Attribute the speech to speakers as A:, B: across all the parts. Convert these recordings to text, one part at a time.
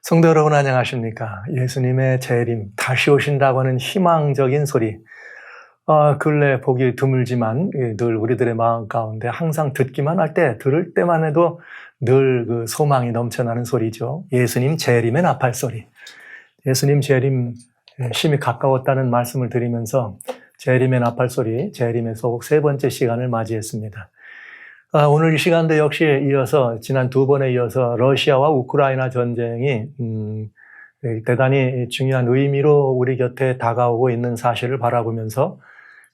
A: 성도 여러분 안녕하십니까? 예수님의 재림, 다시 오신다고 하는 희망적인 소리. 근래 보기 드물지만 늘 우리들의 마음 가운데 항상 듣기만 할 때, 들을 때만 해도 늘 그 소망이 넘쳐나는 소리죠. 예수님 재림의 나팔 소리. 예수님 재림 심히 가까웠다는 말씀을 드리면서 재림의 나팔 소리, 재림의 소곡 세 번째 시간을 맞이했습니다. 오늘 이 시간도 역시 이어서 지난 두 번에 이어서 러시아와 우크라이나 전쟁이 대단히 중요한 의미로 우리 곁에 다가오고 있는 사실을 바라보면서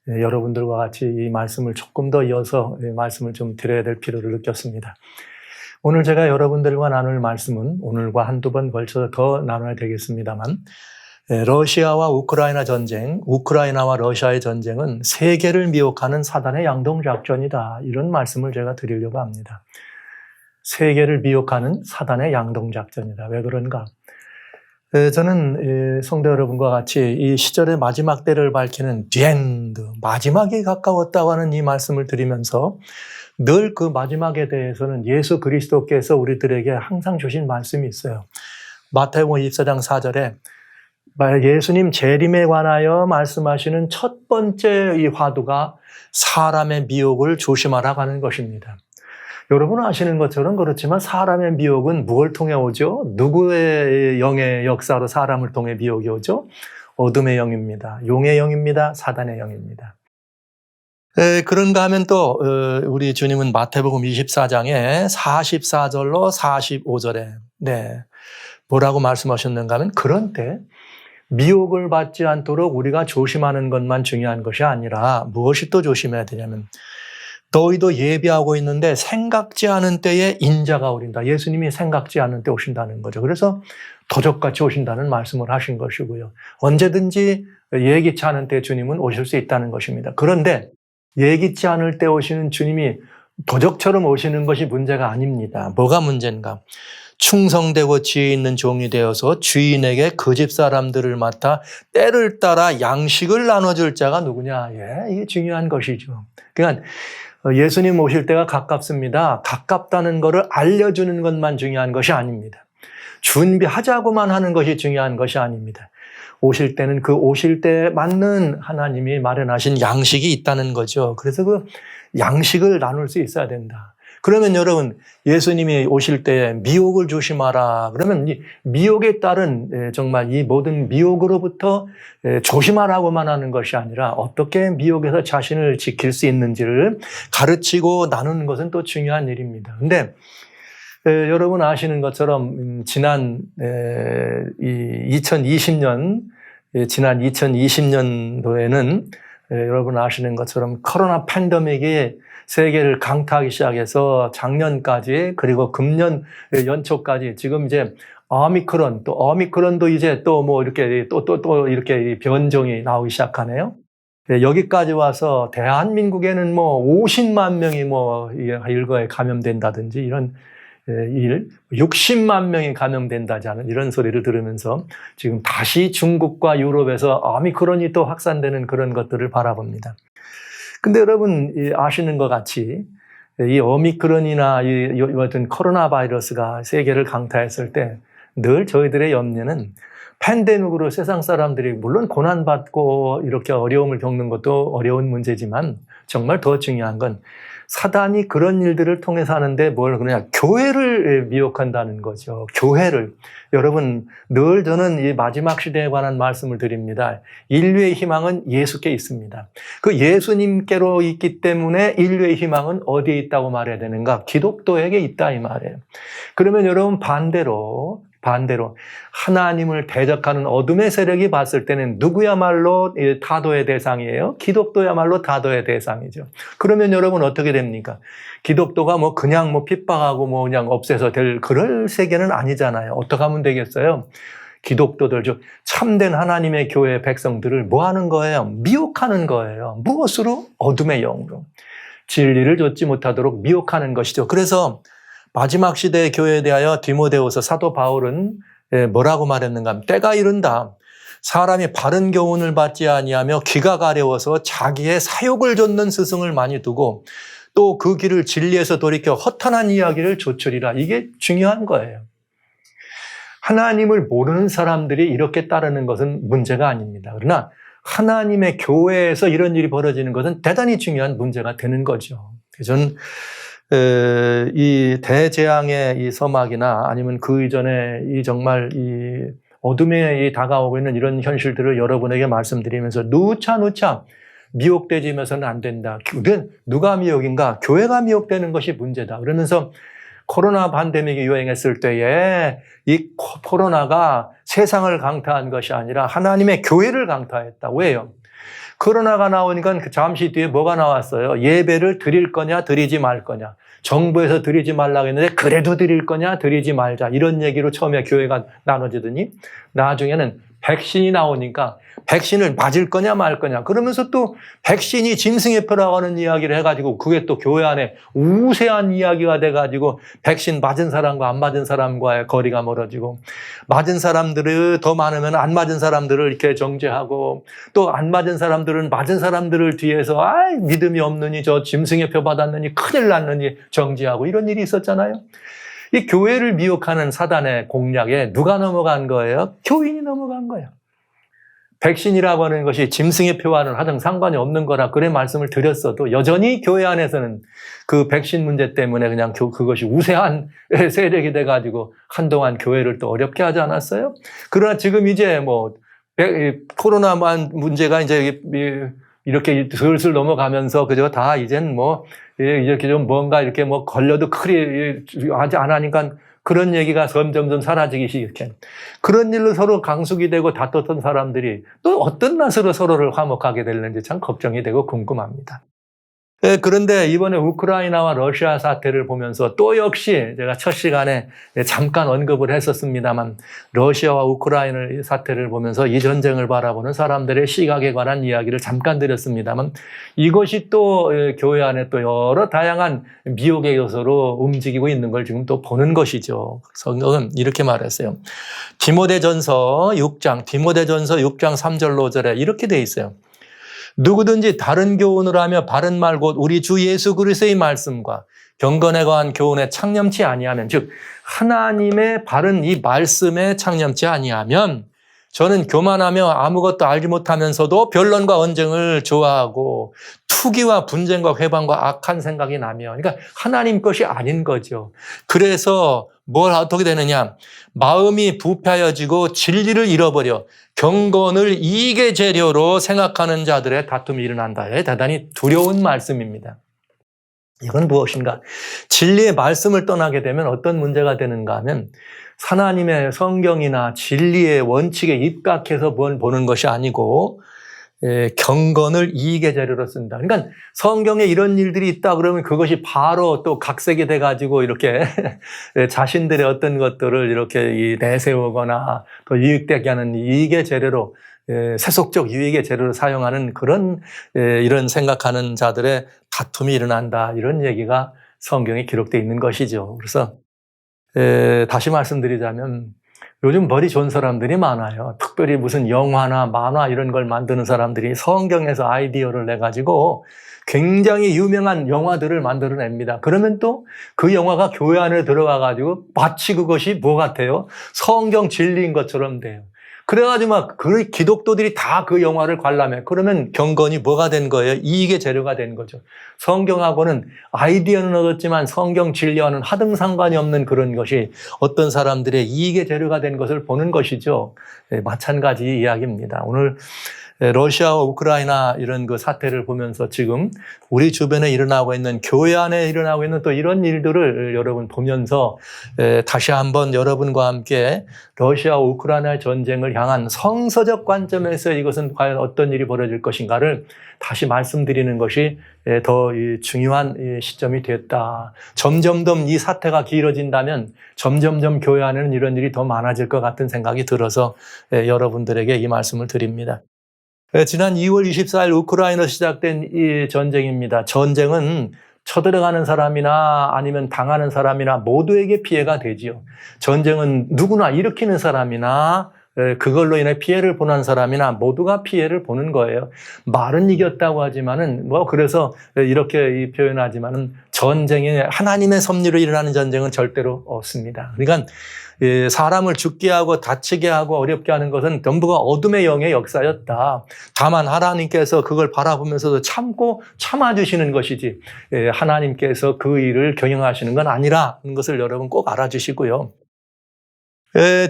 A: 여러분들과 같이 이 말씀을 조금 더 이어서 말씀을 좀 드려야 될 필요를 느꼈습니다. 오늘 제가 여러분들과 나눌 말씀은 오늘과 한두 번 걸쳐서 더 나눠야 되겠습니다만, 러시아와 우크라이나 전쟁, 우크라이나와 러시아의 전쟁은 세계를 미혹하는 사단의 양동작전이다. 이런 말씀을 제가 드리려고 합니다. 세계를 미혹하는 사단의 양동작전이다. 왜 그런가? 저는 성도 여러분과 같이 이 시절의 마지막 때를 밝히는 디엔드, 마지막에 가까웠다고 하는 이 말씀을 드리면서 늘 그 마지막에 대해서는 예수 그리스도께서 우리들에게 항상 주신 말씀이 있어요. 마태복음 24장 4절에 예수님 재림에 관하여 말씀하시는 첫 번째 이 화두가 사람의 미혹을 조심하라고 하는 것입니다. 여러분은 아시는 것처럼 그렇지만 사람의 미혹은 무엇을 통해 오죠? 누구의 영의 역사로 사람을 통해 미혹이 오죠? 어둠의 영입니다. 용의 영입니다. 사단의 영입니다. 그런가 하면 또 우리 주님은 마태복음 24장에 44절로 45절에 뭐라고 말씀하셨는가 하면 그런 때 미혹을 받지 않도록 우리가 조심하는 것만 중요한 것이 아니라 무엇이 또 조심해야 되냐면 너희도 예비하고 있는데 생각지 않은 때에 인자가 오린다. 예수님이 생각지 않은 때 오신다는 거죠. 그래서 도적같이 오신다는 말씀을 하신 것이고요. 언제든지 예기치 않은 때 주님은 오실 수 있다는 것입니다. 그런데 예기치 않을 때 오시는 주님이 도적처럼 오시는 것이 문제가 아닙니다. 뭐가 문제인가? 충성되고 지혜 있는 종이 되어서 주인에게 그 집 사람들을 맡아 때를 따라 양식을 나눠줄 자가 누구냐? 이게 중요한 것이죠. 그러니까 예수님 오실 때가 가깝습니다. 가깝다는 것을 알려주는 것만 중요한 것이 아닙니다. 준비하자고만 하는 것이 중요한 것이 아닙니다. 오실 때는 그 오실 때에 맞는 하나님이 마련하신 양식이 있다는 거죠. 그래서 그 양식을 나눌 수 있어야 된다. 그러면 여러분 예수님이 오실 때 미혹을 조심하라. 그러면 이 미혹에 따른 정말 이 모든 미혹으로부터 조심하라고만 하는 것이 아니라 어떻게 미혹에서 자신을 지킬 수 있는지를 가르치고 나누는 것은 또 중요한 일입니다. 근데 여러분 아시는 것처럼 지난 2020년도에는 여러분 아시는 것처럼 코로나 팬데믹이 세계를 강타하기 시작해서 작년까지 그리고 금년 연초까지 지금 이제 오미크론도 이제 또 뭐 이렇게 또 이렇게 변종이 나오기 시작하네요. 여기까지 와서 대한민국에는 뭐 50만 명이 뭐 일거에 감염된다든지 이런 60만 명이 감염된다지 않은 이런 소리를 들으면서 지금 다시 중국과 유럽에서 오미크론이 또 확산되는 그런 것들을 바라봅니다. 근데 여러분 아시는 것 같이 이 오미크론이나 이 어떤 코로나 바이러스가 세계를 강타했을 때 늘 저희들의 염려는 팬데믹으로 세상 사람들이 물론 고난받고 이렇게 어려움을 겪는 것도 어려운 문제지만 정말 더 중요한 건 사단이 그런 일들을 통해서 하는데 뭘 그러냐? 교회를 미혹한다는 거죠. 교회를. 여러분, 늘 저는 이 마지막 시대에 관한 말씀을 드립니다. 인류의 희망은 예수께 있습니다. 그 예수님께로 있기 때문에 인류의 희망은 어디에 있다고 말해야 되는가? 기독교에게 있다 이 말이에요. 그러면 여러분 반대로 하나님을 대적하는 어둠의 세력이 봤을 때는 누구야말로 타도의 대상이에요? 기독교야말로 타도의 대상이죠. 그러면 여러분 어떻게 됩니까? 기독교가 뭐 그냥 핍박하고 그냥 없애서 될 그럴 세계는 아니잖아요. 어떻게 하면 되겠어요? 기독교들, 즉 참된 하나님의 교회 백성들을 뭐 하는 거예요? 미혹하는 거예요. 무엇으로? 어둠의 영으로. 진리를 좇지 못하도록 미혹하는 것이죠. 그래서 마지막 시대의 교회에 대하여 디모데후서 사도 바울은 뭐라고 말했는가? 때가 이른다. 사람이 바른 교훈을 받지 아니하며 귀가 가려워서 자기의 사욕을 좇는 스승을 많이 두고 또 그 길을 진리에서 돌이켜 허탄한 이야기를 조추리라. 이게 중요한 거예요. 하나님을 모르는 사람들이 이렇게 따르는 것은 문제가 아닙니다. 그러나 하나님의 교회에서 이런 일이 벌어지는 것은 대단히 중요한 문제가 되는 거죠. 저는 이 대재앙의 이 서막이나 아니면 그 이전에 이 정말 이 어둠에 다가오고 있는 이런 현실들을 여러분에게 말씀드리면서 누차 미혹되지면서는 안 된다. 누가 미혹인가? 교회가 미혹되는 것이 문제다. 그러면서 코로나 팬데믹이 유행했을 때에 이 코로나가 세상을 강타한 것이 아니라 하나님의 교회를 강타했다. 왜요? 코로나가 나오니까 잠시 뒤에 뭐가 나왔어요? 예배를 드릴 거냐, 드리지 말 거냐. 정부에서 드리지 말라고 했는데 그래도 드릴 거냐, 드리지 말자. 이런 얘기로 처음에 교회가 나눠지더니 나중에는 백신이 나오니까 백신을 맞을 거냐 말 거냐. 그러면서 또 백신이 짐승의 표라고 하는 이야기를 해가지고 그게 또 교회 안에 우세한 이야기가 돼가지고 백신 맞은 사람과 안 맞은 사람과의 거리가 멀어지고 맞은 사람들을 더 많으면 안 맞은 사람들을 이렇게 정죄하고 또 안 맞은 사람들은 맞은 사람들을 뒤에서 믿음이 없느니 저 짐승의 표 받았느니 큰일 났느니 정죄하고 이런 일이 있었잖아요. 이 교회를 미혹하는 사단의 공략에 누가 넘어간 거예요? 교인이 넘어간 거예요. 백신이라고 하는 것이 짐승의 표와는 하등 상관이 없는 거라 그래 말씀을 드렸어도 여전히 교회 안에서는 그 백신 문제 때문에 그냥 그것이 우세한 세력이 돼가지고 한동안 교회를 또 어렵게 하지 않았어요? 그러나 지금 이제 뭐 코로나 문제가 이제 이렇게 슬슬 넘어가면서 그저 다 이젠 뭐 이렇게 좀 뭔가 이렇게 뭐 걸려도 크리 하지 안 하니까 그런 얘기가 점점 사라지기 시작해. 그런 일로 서로 강숙이 되고 다퉜던 사람들이 또 어떤 낯으로 서로를 화목하게 될는지 참 걱정이 되고 궁금합니다. 그런데 이번에 우크라이나와 러시아 사태를 보면서 또 역시 제가 첫 시간에 잠깐 언급을 했었습니다만 러시아와 우크라이나 사태를 보면서 이 전쟁을 바라보는 사람들의 시각에 관한 이야기를 잠깐 드렸습니다만 이것이 또 교회 안에 또 여러 다양한 미혹의 요소로 움직이고 있는 걸 지금 또 보는 것이죠. 성경은 이렇게 말했어요. 디모데전서 6장 3절 5절에 이렇게 돼 있어요. 누구든지 다른 교훈을 하며 바른 말 곧 우리 주 예수 그리스도의 말씀과 경건에 관한 교훈에 창념치 아니하면 즉 하나님의 바른 이 말씀에 창념치 아니하면 저는 교만하며 아무것도 알지 못하면서도 변론과 언쟁을 좋아하고 투기와 분쟁과 회방과 악한 생각이 나며 그러니까 하나님 것이 아닌 거죠. 그래서 어떻게 되느냐? 마음이 부패하여지고 진리를 잃어버려 경건을 이익의 재료로 생각하는 자들의 다툼이 일어난다. 대단히 두려운 말씀입니다. 이건 무엇인가? 진리의 말씀을 떠나게 되면 어떤 문제가 되는가 하면 하나님의 성경이나 진리의 원칙에 입각해서 보는 것이 아니고 경건을 이익의 재료로 쓴다. 그러니까 성경에 이런 일들이 있다 그러면 그것이 바로 또 각색이 돼가지고 이렇게 자신들의 어떤 것들을 이렇게 내세우거나 또 이익되게 하는 이익의 재료로 세속적 유익의 재료로 사용하는 그런 이런 생각하는 자들의 다툼이 일어난다. 이런 얘기가 성경에 기록되어 있는 것이죠. 그래서 다시 말씀드리자면 요즘 머리 좋은 사람들이 많아요. 특별히 무슨 영화나 만화 이런 걸 만드는 사람들이 성경에서 아이디어를 내가지고 굉장히 유명한 영화들을 만들어냅니다. 그러면 또 그 영화가 교회 안에 들어가가지고 마치 그것이 뭐 같아요? 성경 진리인 것처럼 돼요. 그래가지고 막 그 기독도들이 다 그 영화를 관람해. 그러면 경건이 뭐가 된 거예요? 이익의 재료가 된 거죠. 성경하고는 아이디어는 얻었지만 성경 진리와는 하등 상관이 없는 그런 것이 어떤 사람들의 이익의 재료가 된 것을 보는 것이죠. 마찬가지 이야기입니다. 오늘 러시아와 우크라이나 이런 그 사태를 보면서 지금 우리 주변에 일어나고 있는 교회 안에 일어나고 있는 또 이런 일들을 여러분 보면서 다시 한번 여러분과 함께 러시아와 우크라이나의 전쟁을 향한 성서적 관점에서 이것은 과연 어떤 일이 벌어질 것인가를 다시 말씀드리는 것이 더 중요한 시점이 됐다. 점점점 이 사태가 길어진다면 점점점 교회 안에는 이런 일이 더 많아질 것 같은 생각이 들어서 여러분들에게 이 말씀을 드립니다. 지난 2월 24일 우크라이나로 시작된 이 전쟁입니다. 전쟁은 쳐들어가는 사람이나 아니면 당하는 사람이나 모두에게 피해가 되지요. 전쟁은 누구나 일으키는 사람이나 그걸로 인해 피해를 보는 사람이나 모두가 피해를 보는 거예요. 말은 이겼다고 하지만은 그래서 이렇게 표현하지만은 전쟁이 하나님의 섭리로 일어나는 전쟁은 절대로 없습니다. 그러니까 사람을 죽게 하고 다치게 하고 어렵게 하는 것은 전부가 어둠의 영의 역사였다. 다만 하나님께서 그걸 바라보면서도 참고 참아주시는 것이지 하나님께서 그 일을 경영하시는 건 아니라는 것을 여러분 꼭 알아주시고요.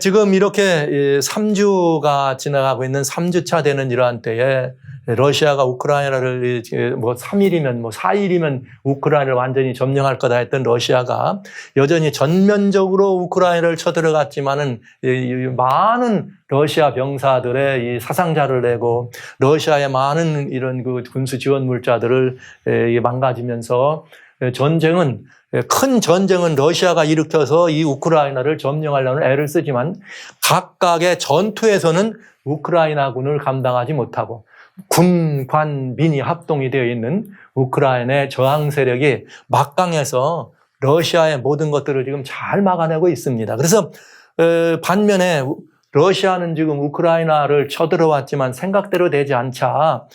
A: 지금 이렇게 3주가 지나가고 있는 3주차 되는 이러한 때에 러시아가 우크라이나를 3일이면 4일이면 우크라이나를 완전히 점령할 거다 했던 러시아가 여전히 전면적으로 우크라이나를 쳐들어갔지만은 많은 러시아 병사들의 이 사상자를 내고 러시아의 많은 이런 그 군수 지원 물자들을 망가지면서 큰 전쟁은 러시아가 일으켜서 이 우크라이나를 점령하려는 애를 쓰지만 각각의 전투에서는 우크라이나군을 감당하지 못하고 군, 관, 민이 합동이 되어 있는 우크라이나의 저항 세력이 막강해서 러시아의 모든 것들을 지금 잘 막아내고 있습니다. 그래서 반면에 러시아는 지금 우크라이나를 쳐들어왔지만 생각대로 되지 않자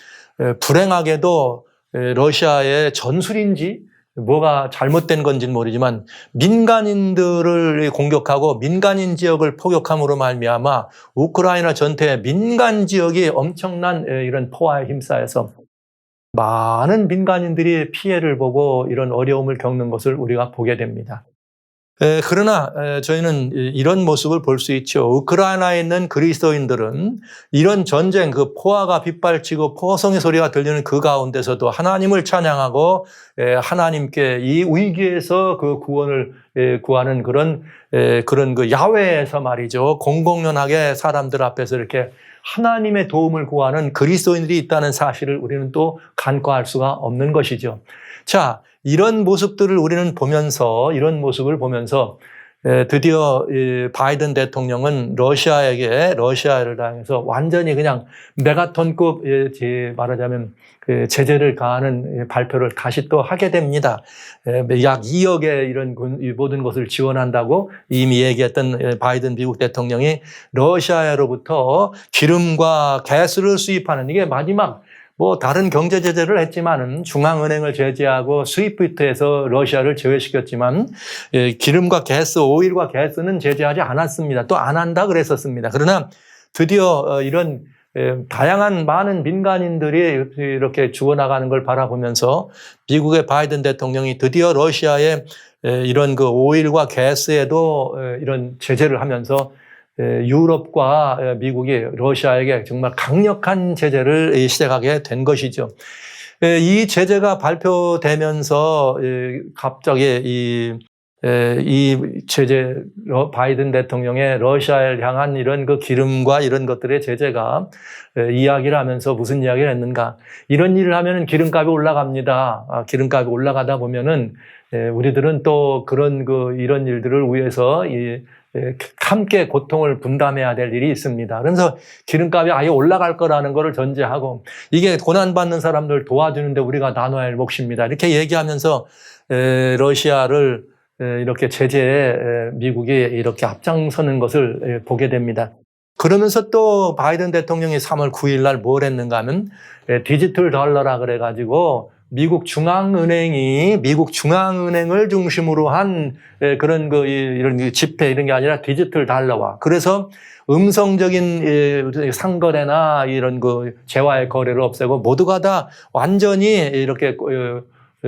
A: 불행하게도 러시아의 전술인지 뭐가 잘못된 건지는 모르지만 민간인들을 공격하고 민간인 지역을 포격함으로 말미암아 우크라이나 전체의 민간 지역이 엄청난 이런 포화에 힘싸여서 많은 민간인들이 피해를 보고 이런 어려움을 겪는 것을 우리가 보게 됩니다. 그러나 저희는 이런 모습을 볼 수 있죠. 우크라이나에 있는 그리스도인들은 이런 전쟁, 그 포화가 빗발치고 포성의 소리가 들리는 그 가운데서도 하나님을 찬양하고 하나님께 이 위기에서 그 구원을 구하는 그런 그 야외에서 말이죠. 공공연하게 사람들 앞에서 이렇게 하나님의 도움을 구하는 그리스도인들이 있다는 사실을 우리는 또 간과할 수가 없는 것이죠. 자, 이런 모습들을 우리는 보면서 이런 모습을 보면서 드디어 바이든 대통령은 러시아를 향해서 완전히 그냥 메가톤급 말하자면 제재를 가하는 발표를 다시 또 하게 됩니다. 약 2억의 이런 모든 것을 지원한다고 이미 얘기했던 바이든 미국 대통령이 러시아로부터 기름과 가스를 수입하는 이게 마지막 다른 경제 제재를 했지만은 중앙은행을 제재하고 스위프트에서 러시아를 제외시켰지만 기름과 가스, 오일과 가스는 제재하지 않았습니다. 또 안 한다 그랬었습니다. 그러나 드디어 이런 다양한 많은 민간인들이 이렇게 죽어나가는 걸 바라보면서 미국의 바이든 대통령이 드디어 러시아의 이런 그 오일과 가스에도 이런 제재를 하면서 유럽과 미국이 러시아에게 정말 강력한 제재를 시작하게 된 것이죠. 이 제재가 발표되면서 갑자기 이 제재, 바이든 대통령의 러시아를 향한 이런 그 기름과 이런 것들의 제재가 이야기를 하면서 무슨 이야기를 했는가. 이런 일을 하면은 기름값이 올라갑니다. 기름값이 올라가다 보면은 우리들은 또 이런 일들을 위해서 함께 고통을 분담해야 될 일이 있습니다. 그래서 기름값이 아예 올라갈 거라는 것을 전제하고 이게 고난받는 사람들 도와주는데 우리가 나눠야 할 몫입니다. 이렇게 얘기하면서 러시아를 이렇게 제재에 미국이 이렇게 앞장서는 것을 보게 됩니다. 그러면서 또 바이든 대통령이 3월 9일 날 뭘 했는가 하면 디지털 달러라 그래가지고 미국 중앙은행을 중심으로 한 그런 이런 지폐 이런 게 아니라 디지털 달러화. 그래서 음성적인 상거래나 이런 재화의 거래를 없애고 모두가 다 완전히 이렇게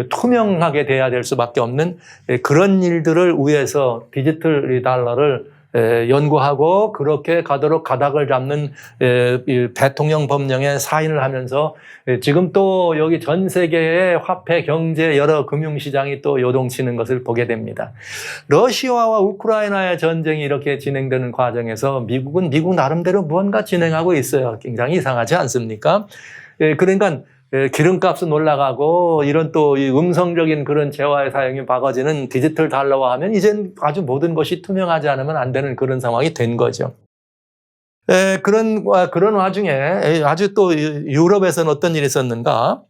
A: 투명하게 돼야 될 수밖에 없는 그런 일들을 위해서 디지털 달러를 연구하고 그렇게 가도록 가닥을 잡는 대통령 법령에 사인을 하면서 지금 또 여기 전 세계의 화폐, 경제, 여러 금융시장이 또 요동치는 것을 보게 됩니다. 러시아와 우크라이나의 전쟁이 이렇게 진행되는 과정에서 미국은 미국 나름대로 무언가 진행하고 있어요. 굉장히 이상하지 않습니까? 그러니까 기름값은 올라가고 이런 또 이 음성적인 그런 재화의 사용이 박아지는 디지털 달러화하면 이젠 아주 모든 것이 투명하지 않으면 안 되는 그런 상황이 된 거죠. 그런 와중에 아주 또 유럽에서는 어떤 일이 있었는가?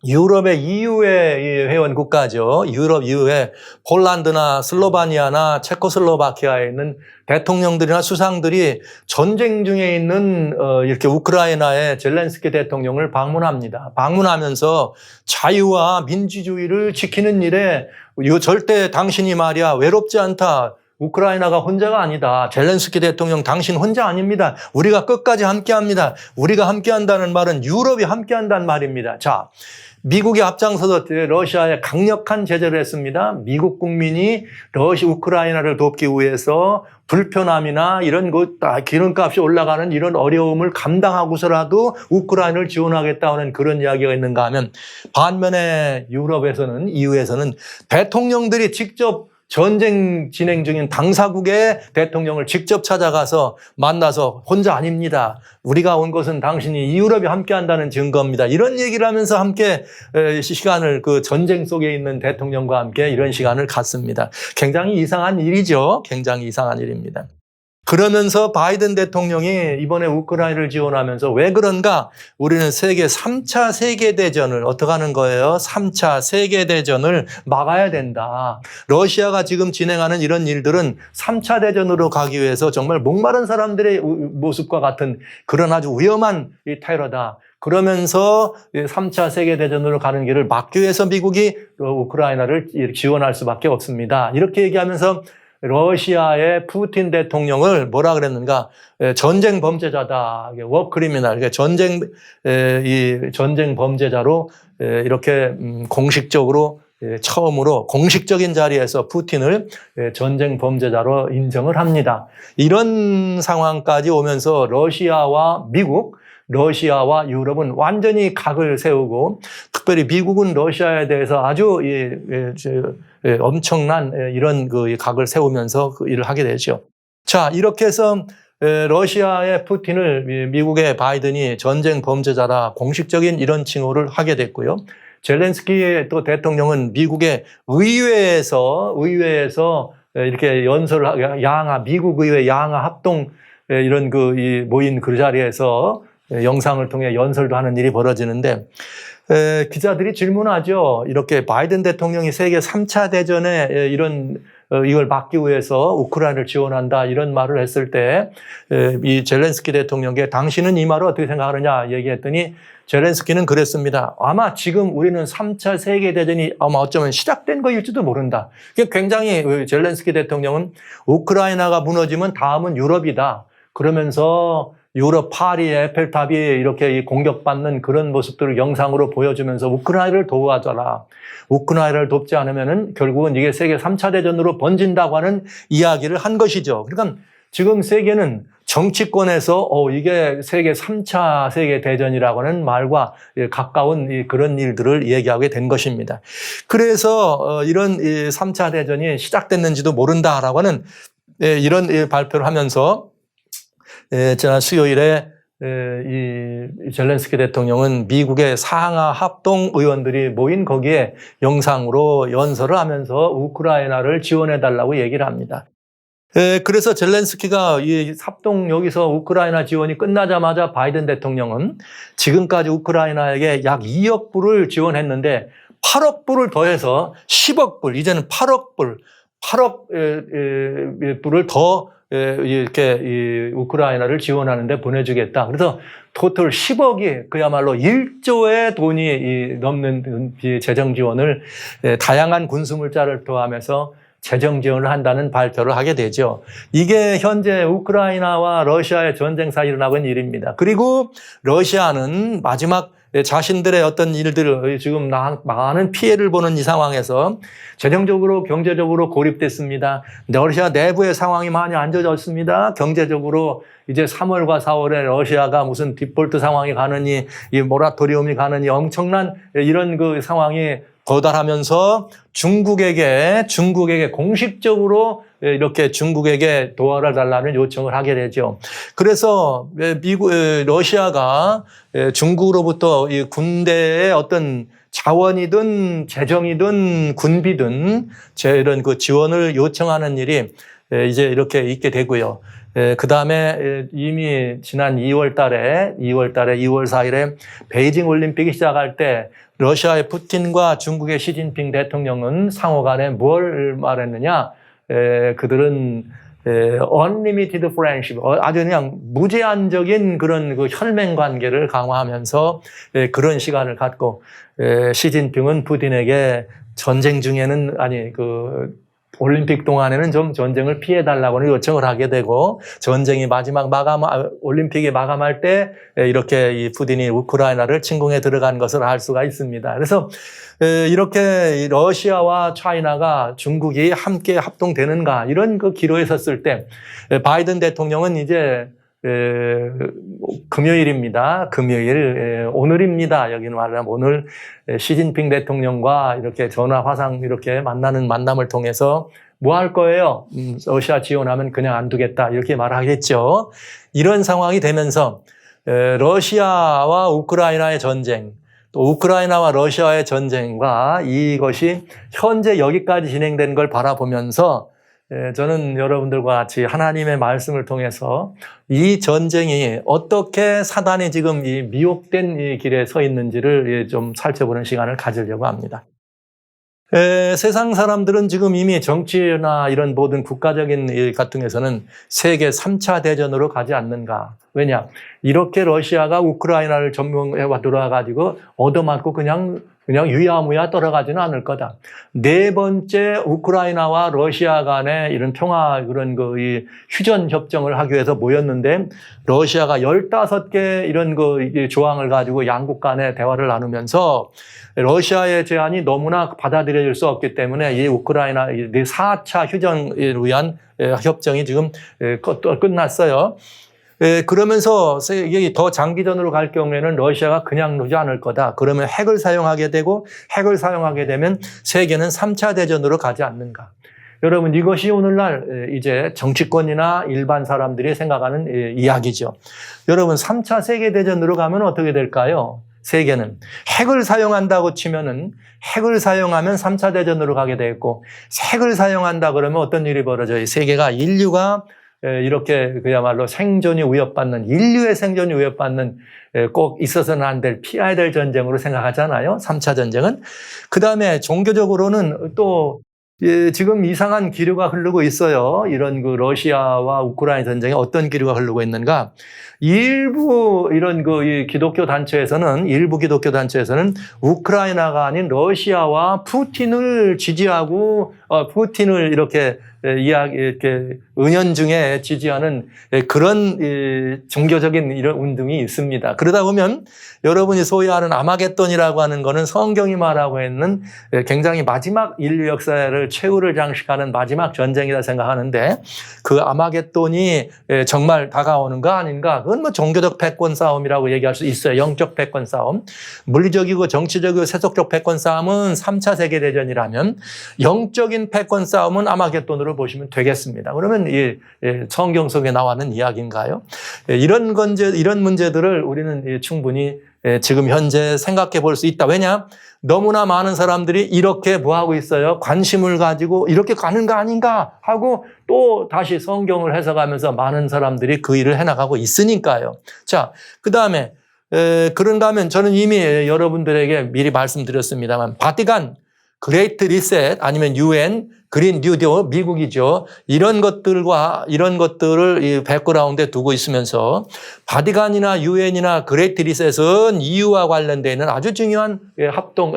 A: 유럽의 EU의 회원 국가죠. 유럽 EU의 폴란드나 슬로바니아나 체코슬로바키아에 있는 대통령들이나 수상들이 전쟁 중에 있는 이렇게 우크라이나의 젤렌스키 대통령을 방문합니다. 방문하면서 자유와 민주주의를 지키는 일에 절대 당신이 말이야 외롭지 않다. 우크라이나가 혼자가 아니다. 젤렌스키 대통령 당신 혼자 아닙니다. 우리가 끝까지 함께합니다. 우리가 함께한다는 말은 유럽이 함께한다는 말입니다. 자, 미국이 앞장서서 러시아에 강력한 제재를 했습니다. 미국 국민이 우크라이나를 돕기 위해서 불편함이나 이런 기름값이 올라가는 이런 어려움을 감당하고서라도 우크라이나를 지원하겠다는 그런 이야기가 있는가 하면 반면에 유럽에서는 EU에서는 대통령들이 직접 전쟁 진행 중인 당사국의 대통령을 직접 찾아가서 만나서 혼자 아닙니다. 우리가 온 것은 당신이 유럽이 함께한다는 증거입니다. 이런 얘기를 하면서 함께 시간을 그 전쟁 속에 있는 대통령과 함께 이런 시간을 갖습니다. 굉장히 이상한 일이죠. 굉장히 이상한 일입니다. 그러면서 바이든 대통령이 이번에 우크라이나를 지원하면서 왜 그런가? 우리는 3차 세계대전을 어떻게 하는 거예요? 3차 세계대전을 막아야 된다. 러시아가 지금 진행하는 이런 일들은 3차 대전으로 가기 위해서 정말 목마른 사람들의 모습과 같은 그런 아주 위험한 테러다. 그러면서 3차 세계대전으로 가는 길을 막기 위해서 미국이 우크라이나를 지원할 수밖에 없습니다. 이렇게 얘기하면서 러시아의 푸틴 대통령을 뭐라 그랬는가? 전쟁 범죄자다. 워 크리미널. 전쟁 범죄자로 이렇게 공식적으로 처음으로 공식적인 자리에서 푸틴을 전쟁 범죄자로 인정을 합니다. 이런 상황까지 오면서 러시아와 미국, 러시아와 유럽은 완전히 각을 세우고 특별히 미국은 러시아에 대해서 아주 엄청난 이런 그 각을 세우면서 그 일을 하게 되죠. 자, 이렇게 해서 러시아의 푸틴을 미국의 바이든이 전쟁 범죄자라 공식적인 이런 칭호를 하게 됐고요. 젤렌스키 또 대통령은 미국의 의회에서 이렇게 연설을 미국 의회 양하 합동 이런 모인 그 자리에서 영상을 통해 연설도 하는 일이 벌어지는데 기자들이 질문하죠. 이렇게 바이든 대통령이 세계 3차 대전에 이걸 막기 위해서 우크라이나를 지원한다 이런 말을 했을 때 이 젤렌스키 대통령께 당신은 이 말을 어떻게 생각하느냐 얘기했더니 젤렌스키는 그랬습니다. 아마 지금 우리는 3차 세계대전이 아마 어쩌면 시작된 거일지도 모른다. 굉장히 젤렌스키 대통령은 우크라이나가 무너지면 다음은 유럽이다. 그러면서 유럽 파리의 에펠탑이 이렇게 공격받는 그런 모습들을 영상으로 보여주면서 우크라이나를 도와줘라. 우크라이나를 돕지 않으면은 결국은 이게 세계 3차 대전으로 번진다고 하는 이야기를 한 것이죠. 그러니까 지금 세계는 정치권에서 이게 세계 3차 세계 대전이라고 하는 말과 가까운 그런 일들을 얘기하게 된 것입니다. 그래서 이런 3차 대전이 시작됐는지도 모른다라고 하는 이런 발표를 하면서 지난 수요일에 이 젤렌스키 대통령은 미국의 상하 합동 의원들이 모인 거기에 영상으로 연설을 하면서 우크라이나를 지원해달라고 얘기를 합니다. 그래서 젤렌스키가 이 합동 여기서 우크라이나 지원이 끝나자마자 바이든 대통령은 지금까지 우크라이나에게 약 2억 불을 지원했는데 8억 불을 더해서 10억 불, 이제는 8억 불을 더 이렇게 우크라이나를 지원하는데 보내주겠다. 그래서 토탈 10억이 그야말로 1조의 돈이 넘는 재정 지원을 다양한 군수물자를 더하면서 재정 지원을 한다는 발표를 하게 되죠. 이게 현재 우크라이나와 러시아의 전쟁 사이에 일어나고 있는 일입니다. 그리고 러시아는 마지막 자신들의 어떤 일들을 지금 많은 피해를 보는 이 상황에서 재정적으로 경제적으로 고립됐습니다. 러시아 내부의 상황이 많이 안 좋아졌습니다. 경제적으로 이제 3월과 4월에 러시아가 무슨 디폴트 상황이 가느니 이 모라토리움이 가느니 엄청난 이런 그 상황이 도달하면서 중국에게 공식적으로 이렇게 중국에게 도와를 달라는 요청을 하게 되죠. 그래서 러시아가 중국으로부터 이 군대의 어떤 자원이든 재정이든 군비든 이런 그 지원을 요청하는 일이 이제 이렇게 있게 되고요. 그 다음에 이미 지난 2월 4일에 베이징 올림픽이 시작할 때 러시아의 푸틴과 중국의 시진핑 대통령은 상호 간에 뭘 말했느냐? 그들은 unlimited friendship, 아주 그냥 무제한적인 그런 그 혈맹 관계를 강화하면서 그런 시간을 갖고, 시진핑은 푸틴에게 전쟁 중에는, 올림픽 동안에는 좀 전쟁을 피해달라고는 요청을 하게 되고, 전쟁이 올림픽이 마감할 때 이렇게 이 푸틴이 우크라이나를 침공해 들어간 것을 알 수가 있습니다. 그래서 이렇게 러시아와 차이나가 중국이 함께 합동되는가 이런 그 기로에 섰을 때 바이든 대통령은 이제 금요일입니다. 오늘입니다. 여기는 말하면 오늘 시진핑 대통령과 이렇게 전화 화상 이렇게 만남을 통해서 뭐 할 거예요? 러시아 지원하면 그냥 안 두겠다. 이렇게 말하겠죠. 이런 상황이 되면서 러시아와 우크라이나의 전쟁, 또 우크라이나와 러시아의 전쟁과 이것이 현재 여기까지 진행된 걸 바라보면서 저는 여러분들과 같이 하나님의 말씀을 통해서 이 전쟁이 어떻게 사단이 지금 이 미혹된 이 길에 서 있는지를 좀 살펴보는 시간을 가지려고 합니다. 세상 사람들은 지금 이미 정치나 이런 모든 국가적인 일 같은 데서는 세계 3차 대전으로 가지 않는가. 왜냐? 이렇게 러시아가 우크라이나를 점령해 들어와가지고 얻어맞고 그냥 유야무야 떨어가지는 않을 거다. 네 번째 우크라이나와 러시아 간의 이런 평화 이 휴전 협정을 하기 위해서 모였는데 러시아가 15개 이런 조항을 가지고 양국 간에 대화를 나누면서 러시아의 제안이 너무나 받아들여질 수 없기 때문에 이 우크라이나 4차 휴전을 위한 협정이 지금 끝났어요. 그러면서 이게 더 장기전으로 갈 경우에는 러시아가 그냥 놓지 않을 거다. 그러면 핵을 사용하게 되고 핵을 사용하게 되면 세계는 3차 대전으로 가지 않는가. 여러분 이것이 오늘날 이제 정치권이나 일반 사람들이 생각하는 이야기죠. 여러분 3차 세계대전으로 가면 어떻게 될까요? 세계는 핵을 사용한다고 치면은 핵을 사용하면 3차 대전으로 가게 되겠고 핵을 사용한다 그러면 어떤 일이 벌어져요? 세계가 인류가 이렇게 그야말로 인류의 생존이 위협받는 꼭 있어서는 안 될, 피해야 될 전쟁으로 생각하잖아요. 3차 전쟁은. 그 다음에 종교적으로는 또 지금 이상한 기류가 흐르고 있어요. 이런 러시아와 우크라이나 전쟁에 어떤 기류가 흐르고 있는가. 일부 기독교 단체에서는 우크라이나가 아닌 러시아와 푸틴을 지지하고 푸틴을 이렇게 은연중에 지지하는 그런 종교적인 이런 운동이 있습니다. 그러다 보면 여러분이 소유하는 아마겟돈이라고 하는 거는 성경이 말하고 있는 굉장히 마지막 인류 역사를 최후를 장식하는 마지막 전쟁이라 생각하는데 그 아마겟돈이 정말 다가오는 거 아닌가? 그건 뭐 종교적 패권 싸움이라고 얘기할 수 있어요. 영적 패권 싸움. 물리적이고 정치적이고 세속적 패권 싸움은 3차 세계대전이라면 영적인 패권 싸움은 아마겟돈으로 보시면 되겠습니다. 그러면 이 성경 속에 나와는 이야기인가요? 이런 문제들을 우리는 충분히 지금 현재 생각해 볼 수 있다. 왜냐? 너무나 많은 사람들이 이렇게 뭐하고 있어요? 관심을 가지고 이렇게 가는 거 아닌가 하고 또 다시 성경을 해석하면서 많은 사람들이 그 일을 해나가고 있으니까요. 자, 그 다음에 그런가 하면 저는 이미 여러분들에게 미리 말씀드렸습니다만 바티칸, 그레이트 리셋 아니면 UN, 그린 뉴딜, 미국이죠. 이런 것들을 이 백그라운드에 두고 있으면서 바티칸이나 UN이나 그레이트 리셋은 EU와 관련되어 있는 아주 중요한 합동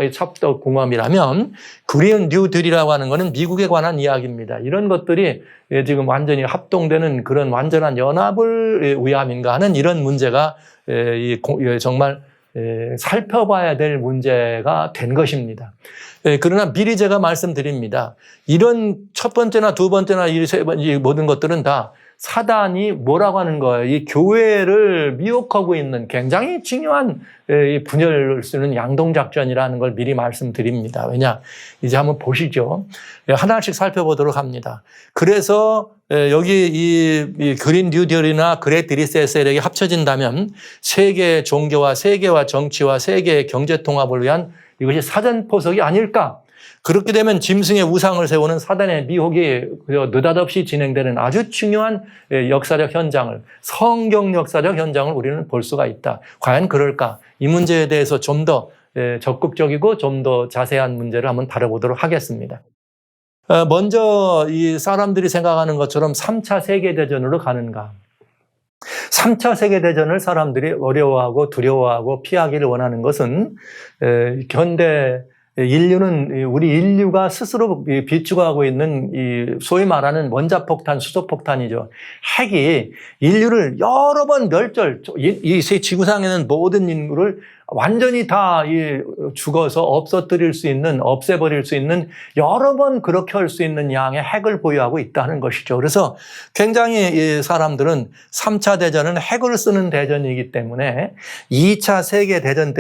A: 공업이라면 그린 뉴딜이라고 하는 것은 미국에 관한 이야기입니다. 이런 것들이 지금 완전히 합동되는 그런 완전한 연합을 위함인가 하는 이런 문제가 정말 살펴봐야 될 문제가 된 것입니다. 그러나 미리 제가 말씀드립니다. 이런 첫 번째나 두 번째나 이 모든 것들은 다 사단이 뭐라고 하는 거예요? 이 교회를 미혹하고 있는 굉장히 중요한 분열을 쓰는 양동작전이라는 걸 미리 말씀드립니다. 왜냐? 이제 한번 보시죠. 하나씩 살펴보도록 합니다. 그래서 여기 이 그린 뉴딜이나 그레이트 리셋이 합쳐진다면 세계의 종교와 세계와 정치와 세계의 경제 통합을 위한 이것이 사전포석이 아닐까? 그렇게 되면 짐승의 우상을 세우는 사단의 미혹이 느닷없이 진행되는 아주 중요한 역사적 현장을, 성경 역사적 현장을 우리는 볼 수가 있다. 과연 그럴까? 이 문제에 대해서 좀 더 적극적이고 좀 더 자세한 문제를 한번 다뤄보도록 하겠습니다. 먼저 이 사람들이 생각하는 것처럼 3차 세계대전으로 가는가? 3차 세계대전을 사람들이 어려워하고 두려워하고 피하기를 원하는 것은 현대 인류는, 우리 인류가 스스로 비추어가고 있는 이 소위 말하는 원자폭탄, 수소폭탄이죠. 핵이 인류를 여러 번 이 지구상에는 모든 인구를 완전히 다 죽어서 없애버릴 수 있는 여러 번 그렇게 할 수 있는 양의 핵을 보유하고 있다는 것이죠. 그래서 굉장히 사람들은 3차 대전은 핵을 쓰는 대전이기 때문에 2차 세계대전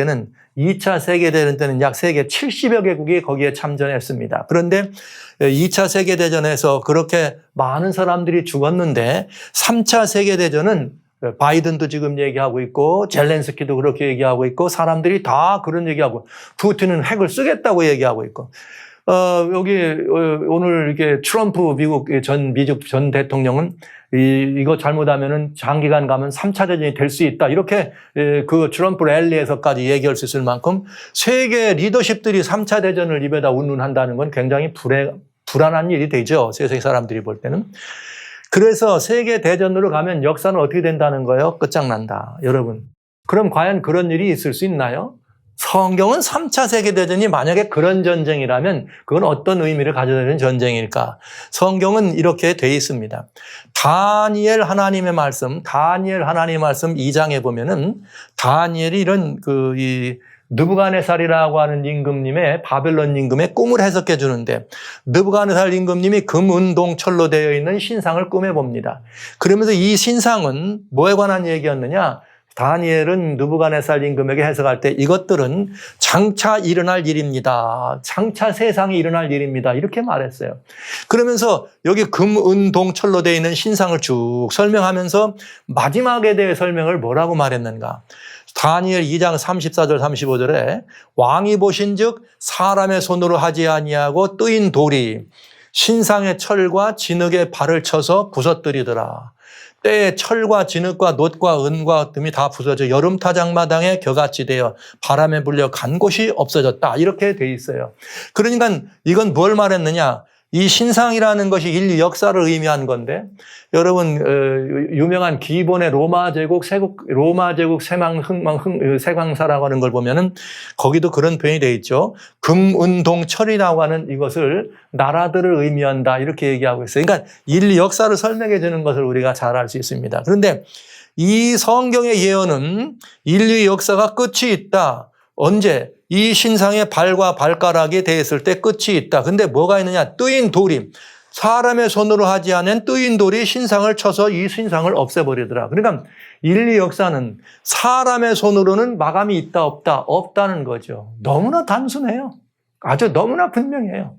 A: 때는 약 세계 70여 개국이 거기에 참전했습니다. 그런데 2차 세계대전에서 그렇게 많은 사람들이 죽었는데 3차 세계대전은 바이든도 지금 얘기하고 있고 젤렌스키도 그렇게 얘기하고 있고 사람들이 다 그런 얘기하고 푸틴은 핵을 쓰겠다고 얘기하고 있고 여기 오늘 이게 트럼프 미국 전 대통령은 이거 잘못하면은 장기간 가면 3차 대전이 될 수 있다. 이렇게 그 트럼프 랠리에서까지 얘기할 수 있을 만큼 세계 리더십들이 3차 대전을 입에다 운운한다는 건 굉장히 불안한 일이 되죠. 세계 사람들이 볼 때는. 그래서 세계 대전으로 가면 역사는 어떻게 된다는 거예요? 끝장난다. 여러분. 그럼 과연 그런 일이 있을 수 있나요? 성경은 3차 세계대전이 만약에 그런 전쟁이라면 그건 어떤 의미를 가져야 되는 전쟁일까? 성경은 이렇게 돼 있습니다. 다니엘 하나님의 말씀 2장에 보면은 다니엘이 이런 느부갓네살이라고 하는 임금님의 바벨론 임금의 꿈을 해석해 주는데 느부갓네살 임금님이 금은동철로 되어 있는 신상을 꿈에 봅니다. 그러면서 이 신상은 뭐에 관한 얘기였느냐? 다니엘은 느부갓네살 임금에게 해석할 때 이것들은 장차 일어날 일입니다. 장차 세상에 일어날 일입니다. 이렇게 말했어요. 그러면서 여기 금은동철로 되어 있는 신상을 쭉 설명하면서 마지막에 대해 설명을 뭐라고 말했는가? 다니엘 2장 34절 35절에 왕이 보신즉 사람의 손으로 하지 아니하고 뜨인 돌이 신상의 철과 진흙에 발을 쳐서 부서뜨리더라. 때에 철과 진흙과 놋과 은과 뜸이 다 부서져 여름타작마당에 겨같이 되어 바람에 불려 간 곳이 없어졌다. 이렇게 돼 있어요. 그러니까 이건 뭘 말했느냐? 이 신상이라는 것이 인류 역사를 의미한 건데 여러분 유명한 기본의 로마 제국 세왕사라고 하는 걸 보면은 거기도 그런 표현이 되어 있죠. 금은동철이라고 하는 이것을 나라들을 의미한다 이렇게 얘기하고 있어요. 그러니까 인류 역사를 설명해 주는 것을 우리가 잘 알 수 있습니다. 그런데 이 성경의 예언은 인류의 역사가 끝이 있다. 언제? 이 신상의 발과 발가락이 되었을 때 끝이 있다. 근데 뭐가 있느냐? 뜨인 돌이 사람의 손으로 하지 않은 뜨인 돌이 신상을 쳐서 이 신상을 없애버리더라. 그러니까 인류 역사는 사람의 손으로는 마감이 있다 없다? 없다는 거죠. 너무나 단순해요. 아주 너무나 분명해요.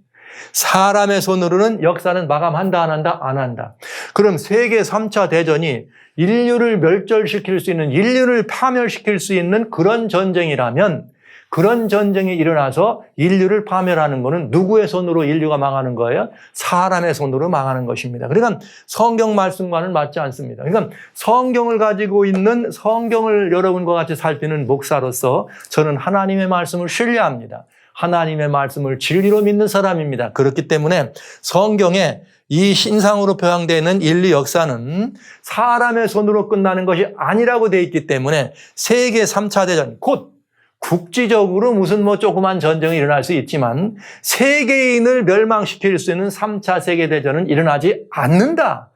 A: 사람의 손으로는 역사는 마감한다 안 한다? 안 한다. 그럼 세계 3차 대전이 인류를 멸절시킬 수 있는 인류를 파멸시킬 수 있는 그런 전쟁이라면 그런 전쟁이 일어나서 인류를 파멸하는 것은 누구의 손으로 인류가 망하는 거예요? 사람의 손으로 망하는 것입니다. 그러니까 성경 말씀과는 맞지 않습니다. 그러니까 성경을 가지고 있는 성경을 여러분과 같이 살피는 목사로서 저는 하나님의 말씀을 신뢰합니다. 하나님의 말씀을 진리로 믿는 사람입니다. 그렇기 때문에 성경에 이 신상으로 표현되는 인류 역사는 사람의 손으로 끝나는 것이 아니라고 되어 있기 때문에 세계 3차 대전 곧 국지적으로 무슨 조그만 전쟁이 일어날 수 있지만 세계인을 멸망시킬 수 있는 3차 세계대전은 일어나지 않는다.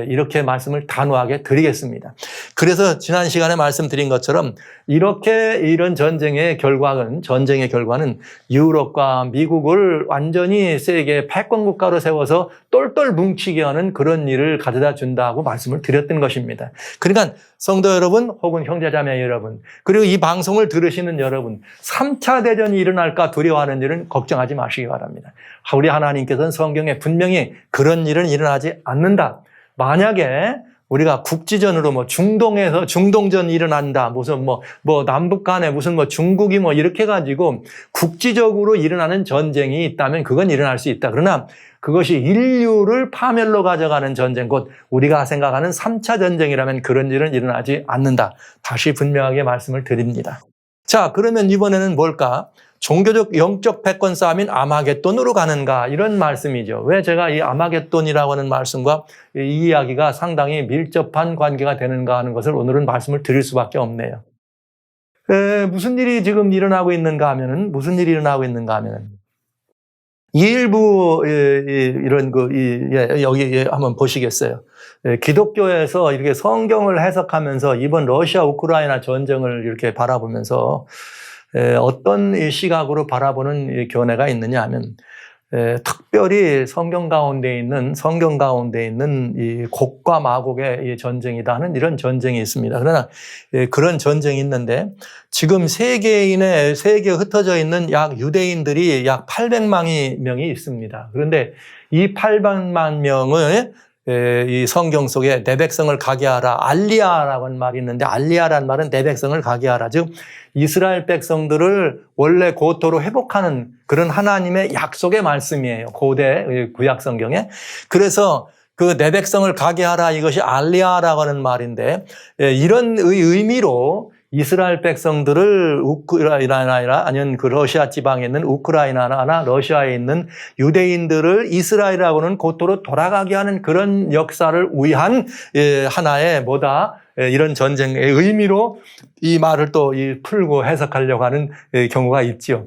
A: 이렇게 말씀을 단호하게 드리겠습니다. 그래서 지난 시간에 말씀드린 것처럼 이런 전쟁의 결과는 유럽과 미국을 완전히 세계 패권 국가로 세워서 똘똘 뭉치게 하는 그런 일을 가져다 준다고 말씀을 드렸던 것입니다. 그러니까 성도 여러분 혹은 형제자매 여러분 그리고 이 방송을 들으시는 여러분 3차 대전이 일어날까 두려워하는 일은 걱정하지 마시기 바랍니다. 우리 하나님께서는 성경에 분명히 그런 일은 일어나지 않는다. 만약에 우리가 국지전으로 뭐 중동에서 중동전이 일어난다. 무슨 뭐 남북 간에 무슨 뭐 중국이 뭐 이렇게 가지고 국지적으로 일어나는 전쟁이 있다면 그건 일어날 수 있다. 그러나 그것이 인류를 파멸로 가져가는 전쟁, 곧 우리가 생각하는 3차 전쟁이라면 그런 일은 일어나지 않는다. 다시 분명하게 말씀을 드립니다. 자, 그러면 이번에는 뭘까? 종교적 영적 패권 싸움인 아마겟돈으로 가는가? 이런 말씀이죠. 왜 제가 이 아마겟돈이라고 하는 말씀과 이 이야기가 상당히 밀접한 관계가 되는가 하는 것을 오늘은 말씀을 드릴 수밖에 없네요. 무슨 일이 지금 일어나고 있는가 하면은, 이 일부, 이런 여기 한번 보시겠어요. 기독교에서 이렇게 성경을 해석하면서 이번 러시아 우크라이나 전쟁을 이렇게 바라보면서 어떤 시각으로 바라보는 견해가 있느냐 하면, 특별히 성경 가운데 있는 이 곡과 마곡의 전쟁이다 하는 이런 전쟁이 있습니다. 그러나 그런 전쟁이 있는데 지금 세계에 흩어져 있는 유대인들이 약 800만 명이 있습니다. 그런데 이 800만 명을 이 성경 속에 내 백성을 가게 하라, 알리아라고 하는 말이 있는데, 알리아라는 말은 내 백성을 가게 하라, 즉 이스라엘 백성들을 원래 고토로 회복하는 그런 하나님의 약속의 말씀이에요. 고대 구약 성경에. 그래서 그 내 백성을 가게 하라, 이것이 알리아라고 하는 말인데, 이런 의미로 이스라엘 백성들을 우크라이나나 아니면 그 러시아 지방에 있는 우크라이나나 러시아에 있는 유대인들을 이스라엘하고는 고토로 돌아가게 하는 그런 역사를 위한 하나의 이런 전쟁의 의미로 이 말을 또 풀고 해석하려고 하는 경우가 있죠.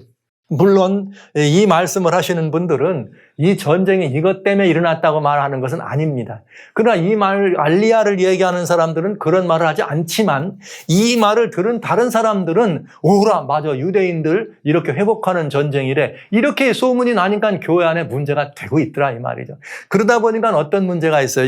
A: 물론 이 말씀을 하시는 분들은 이 전쟁이 이것 때문에 일어났다고 말하는 것은 아닙니다. 그러나 이 알리아를 얘기하는 사람들은 그런 말을 하지 않지만, 이 말을 들은 다른 사람들은 오라, 맞아, 유대인들 이렇게 회복하는 전쟁이래, 이렇게 소문이 나니까 교회 안에 문제가 되고 있더라, 이 말이죠. 그러다 보니까 어떤 문제가 있어요.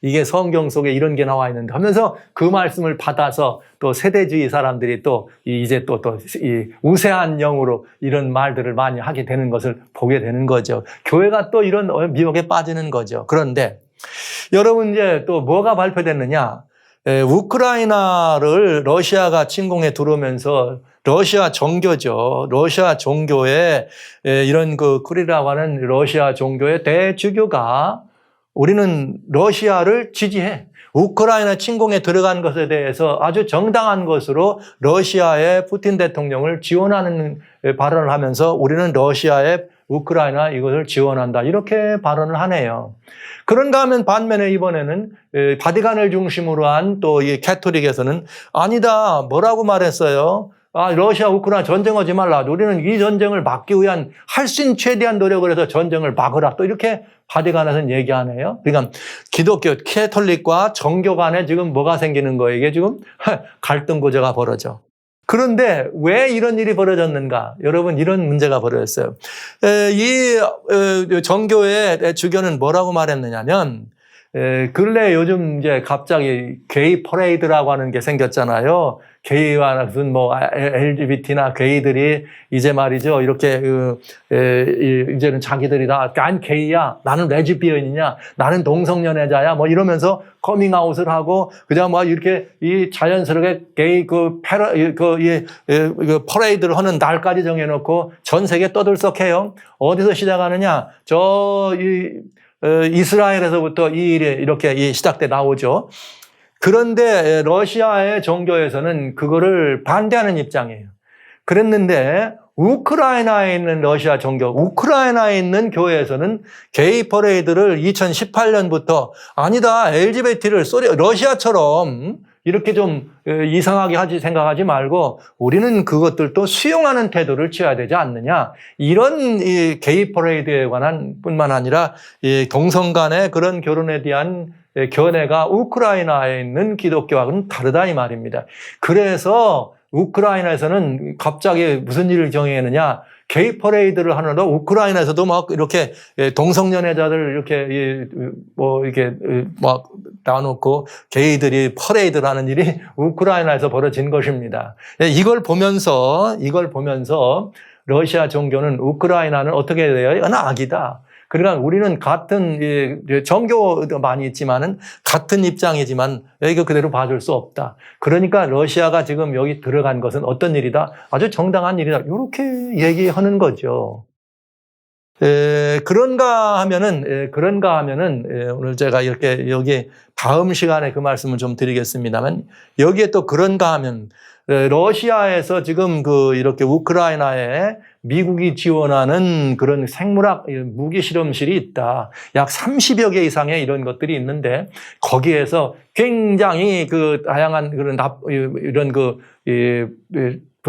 A: 이게 성경 속에 이런 게 나와 있는데 하면서 그 말씀을 받아서 또 세대주의 사람들이 또 이제 또 이 우세한 영으로 이런 말들을 많이 하게 되는 것을 보게 되는 거죠. 교회가 또 이런 미혹에 빠지는 거죠. 그런데 여러분, 이제 또 뭐가 발표됐느냐? 우크라이나를 러시아가 침공해 들어오면서 러시아 종교죠. 러시아 종교의 이런 크리라고 하는 러시아 종교의 대주교가 우리는 러시아를 지지해. 우크라이나 침공에 들어간 것에 대해서 아주 정당한 것으로 러시아의 푸틴 대통령을 지원하는 발언을 하면서 우리는 러시아의 우크라이나 이것을 지원한다, 이렇게 발언을 하네요. 그런가 하면 반면에 이번에는 바티칸을 중심으로 한 또 이 캐토릭에서는 아니다, 뭐라고 말했어요? 러시아 우크라이나 전쟁하지 말라. 우리는 이 전쟁을 막기 위한 할 수 있는 최대한 노력을 해서 전쟁을 막으라. 또 이렇게 바티칸에서는 얘기하네요. 그러니까 기독교 캐톨릭과 정교 간에 지금 뭐가 생기는 거예요? 이게 지금 갈등 구조가 벌어져. 그런데 왜 이런 일이 벌어졌는가? 여러분, 이런 문제가 벌어졌어요. 이 정교의 주교는 뭐라고 말했느냐면, 근래 요즘 이제 갑자기 게이 퍼레이드라고 하는 게 생겼잖아요. 게이와 무슨 LGBT나 게이들이 이제 말이죠, 이렇게 이제는 자기들이 난 게이야, 나는 레즈비언이냐, 나는 동성연애자야, 이러면서 커밍아웃을 하고 그냥 이렇게 이 자연스럽게 게이 퍼레이드를 하는 날까지 정해놓고 전 세계 떠들썩해요. 어디서 시작하느냐? 이스라엘에서부터 이 일이 이렇게 시작돼 나오죠. 그런데 러시아의 종교에서는 그거를 반대하는 입장이에요. 그랬는데 우크라이나에 있는 러시아 종교, 우크라이나에 있는 교회에서는 게이 퍼레이드를 2018년부터 아니다, LGBT를 러시아처럼 이렇게 좀 이상하게 생각하지 말고 우리는 그것들도 수용하는 태도를 취해야 되지 않느냐. 이런 이 게이 퍼레이드에 관한 뿐만 아니라 이 동성 간의 그런 결혼에 대한 견해가 우크라이나에 있는 기독교하고는 다르다, 이 말입니다. 그래서 우크라이나에서는 갑자기 무슨 일을 정해느냐? 게이 퍼레이드를 하는데 우크라이나에서도 이렇게 동성연애자들 이렇게 나눠놓고 게이들이 퍼레이드를 하는 일이 우크라이나에서 벌어진 것입니다. 이걸 보면서 러시아 종교는 우크라이나는 어떻게 돼요? 이건 악이다. 그러니까 우리는 같은 정교도 많이 있지만은 같은 입장이지만 이거 그대로 봐줄 수 없다. 그러니까 러시아가 지금 여기 들어간 것은 어떤 일이다? 아주 정당한 일이다. 이렇게 얘기하는 거죠. 그런가 하면은 오늘 제가 이렇게 여기 다음 시간에 그 말씀을 좀 드리겠습니다만 여기에 또 그런가 하면 러시아에서 지금 이렇게 우크라이나에 미국이 지원하는 그런 생물학 무기 실험실이 있다. 약 30여 개 이상의 이런 것들이 있는데 거기에서 굉장히 다양한 그런 이런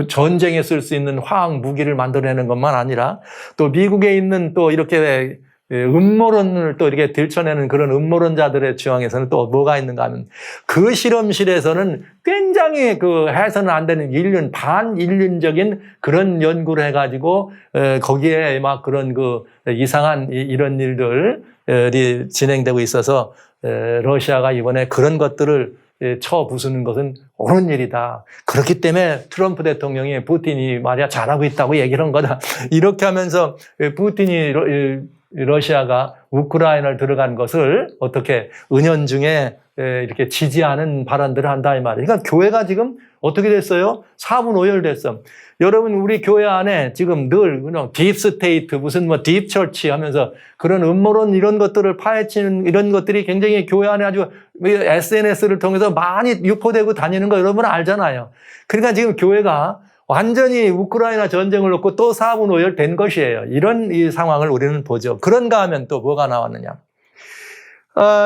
A: 전쟁에 쓸 수 있는 화학 무기를 만들어내는 것만 아니라 또 미국에 있는 또 이렇게 음모론을 또 이렇게 들춰내는 그런 음모론자들의 주장에서는 또 뭐가 있는가 하면 그 실험실에서는 굉장히 해서는 안 되는 반인륜적인 그런 연구를 해가지고 거기에 막 그런 이상한 이런 일들이 진행되고 있어서 러시아가 이번에 그런 것들을 쳐 부수는 것은 옳은 일이다. 그렇기 때문에 트럼프 대통령이 푸틴이 말이야 잘하고 있다고 얘기를 한 거다. 이렇게 하면서 푸틴이 러시아가 우크라이나를 들어간 것을 어떻게 은연중에 이렇게 지지하는 발언들을 한다 이 말이에요. 그러니까 교회가 지금 어떻게 됐어요? 4분 5열 됐어. 여러분 우리 교회 안에 지금 늘 딥스테이트 무슨 딥처치 하면서 그런 음모론 이런 것들을 파헤치는 이런 것들이 굉장히 교회 안에 아주 SNS를 통해서 많이 유포되고 다니는 거 여러분 알잖아요. 그러니까 지금 교회가 완전히 우크라이나 전쟁을 놓고 또 4분 5열 된 것이에요. 이런 이 상황을 우리는 보죠. 그런가 하면 또 뭐가 나왔느냐.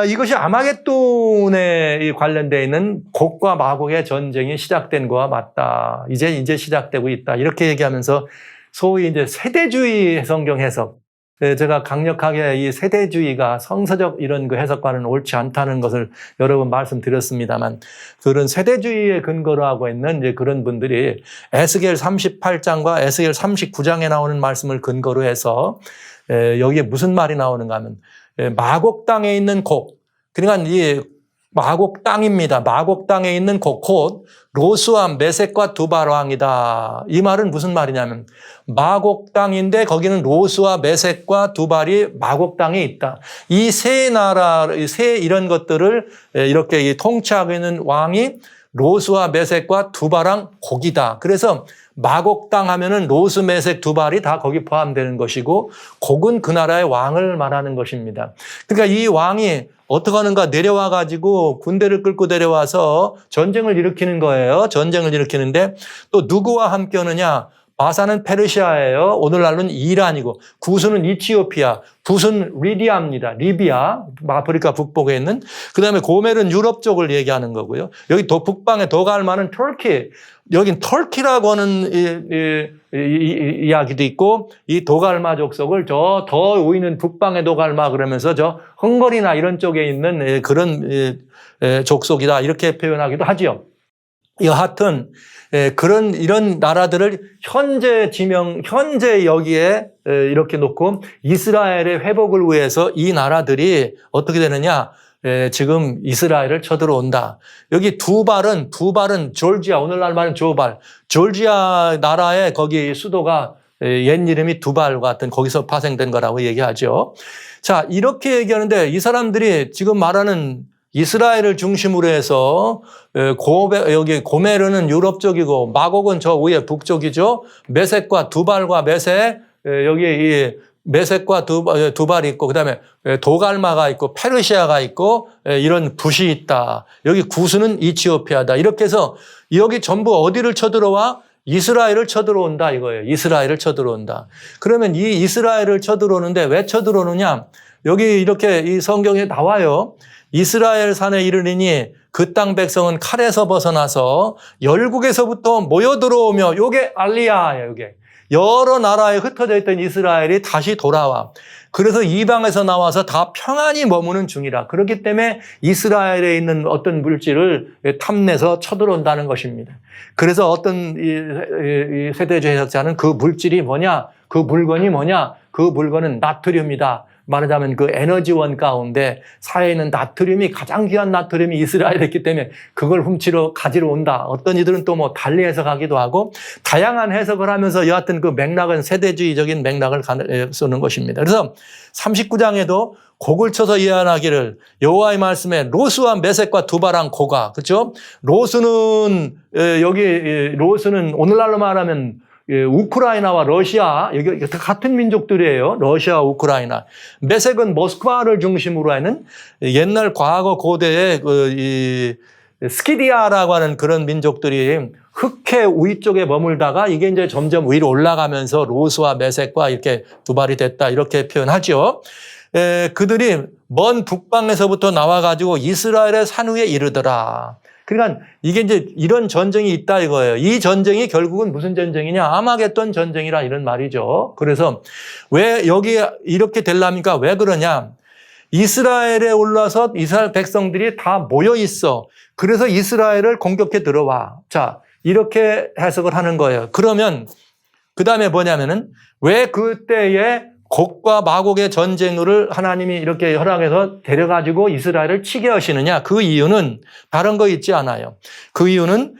A: 이것이 아마겟돈에 관련되어 있는 곡과 마곡의 전쟁이 시작된 거와 맞다. 이제 시작되고 있다. 이렇게 얘기하면서 소위 이제 세대주의 성경 해석. 제가 강력하게 이 세대주의가 성서적 이런 해석과는 옳지 않다는 것을 여러 번 말씀드렸습니다만 그런 세대주의의 근거로 하고 있는 이제 그런 분들이 에스겔 38장과 에스겔 39장에 나오는 말씀을 근거로 해서 여기에 무슨 말이 나오는가 하면 마곡 땅에 있는 곡, 그러니까 이 마곡 땅입니다. 마곡 땅에 있는 곡, 곧 로스와 메섹과 두발 왕이다. 이 말은 무슨 말이냐면 마곡 땅인데 거기는 로스와 메섹과 두발이 마곡 땅에 있다. 이 세 나라, 세 이런 것들을 이렇게 통치하고 있는 왕이 로스와 메섹과 두발 왕 곡이다. 그래서 마곡 땅 하면은 로스, 메섹, 두발이 다 거기 포함되는 것이고 곡은 그 나라의 왕을 말하는 것입니다. 그러니까 이 왕이 어떻게 하는가 내려와 가지고 군대를 끌고 내려와서 전쟁을 일으키는 거예요. 전쟁을 일으키는데 또 누구와 함께 하느냐? 바사는 페르시아예요. 오늘날로는 이란이고 구스는 이티오피아, 붓은 리디아입니다. 리비아, 아프리카 북부에 있는. 그다음에 고멜은 유럽 쪽을 얘기하는 거고요. 여기 북방의 도갈마는 터키. 여긴 터키라고 하는 이야기도 있고 이 도갈마 족속을 더 오이는 북방의 도갈마 그러면서 저 헝가리나 이런 쪽에 있는 그런 족속이다 이렇게 표현하기도 하지요. 여하튼 이런 나라들을 현재 여기에 이렇게 놓고 이스라엘의 회복을 위해서 이 나라들이 어떻게 되느냐? 지금 이스라엘을 쳐들어온다. 여기 두발은 조지아, 오늘날 말은 조지아 나라의 거기 수도가 옛 이름이 두발 같은 거기서 파생된 거라고 얘기하죠. 자, 이렇게 얘기하는데 이 사람들이 지금 말하는 이스라엘을 중심으로 해서 여기 고메르는 유럽 쪽이고 마곡은 저 위에 북쪽이죠. 메섹과 두발과 메섹 여기 이 메섹과 두발이 있고 그다음에 도갈마가 있고 페르시아가 있고 이런 붓이 있다. 여기 구스는 이티오피아다. 이렇게 해서 여기 전부 어디를 쳐들어와? 이스라엘을 쳐들어온다 이거예요. 이스라엘을 쳐들어온다. 그러면 이 이스라엘을 쳐들어오는데 왜 쳐들어오느냐? 여기 이렇게 이 성경에 나와요. 이스라엘 산에 이르리니 그 땅 백성은 칼에서 벗어나서 열국에서부터 모여 들어오며 요게 알리야예요. 요게 여러 나라에 흩어져 있던 이스라엘이 다시 돌아와. 그래서 이방에서 나와서 다 평안히 머무는 중이라. 그렇기 때문에 이스라엘에 있는 어떤 물질을 탐내서 쳐들어온다는 것입니다. 그래서 어떤 이 세대주의 해석자는 그 물질이 뭐냐? 그 물건이 뭐냐? 그 물건은 나트륨이다. 말하자면 그 에너지원 가운데 사회에 있는 나트륨이 가장 귀한 나트륨이 이스라엘에 있기 때문에 그걸 훔치러 가지러 온다. 어떤 이들은 또 뭐 달리 해석하기도 하고 다양한 해석을 하면서 여하튼 그 맥락은 세대주의적인 맥락을 쏘는 것입니다. 그래서 39장에도 곡을 쳐서 예언하기를 여호와의 말씀에 로스와 메섹과 두바랑 고가, 그렇죠? 로스는 로스는 오늘날로 말하면 우크라이나와 러시아, 여기 같은 민족들이에요. 러시아와 우크라이나. 메섹은 모스크바를 중심으로 하는 옛날 과거 고대의 스키디아라고 하는 그런 민족들이 흑해 위쪽에 머물다가 이게 이제 점점 위로 올라가면서 로스와 메섹과 이렇게 두발이 됐다. 이렇게 표현하죠. 그들이 먼 북방에서부터 나와가지고 이스라엘의 산 위에 이르더라. 그러니까 이게 이제 이런 전쟁이 있다 이거예요. 이 전쟁이 결국은 무슨 전쟁이냐? 아마겟돈 전쟁이라 이런 말이죠. 그래서 왜 여기 이렇게 되려니까 왜 그러냐? 이스라엘에 올라서 이스라엘 백성들이 다 모여 있어. 그래서 이스라엘을 공격해 들어와. 자, 이렇게 해석을 하는 거예요. 그러면 그 다음에 뭐냐면은 왜 그때에 곡과 마곡의 전쟁을 하나님이 이렇게 허락해서 데려가지고 이스라엘을 치게 하시느냐? 그 이유는 다른 거 있지 않아요. 그 이유는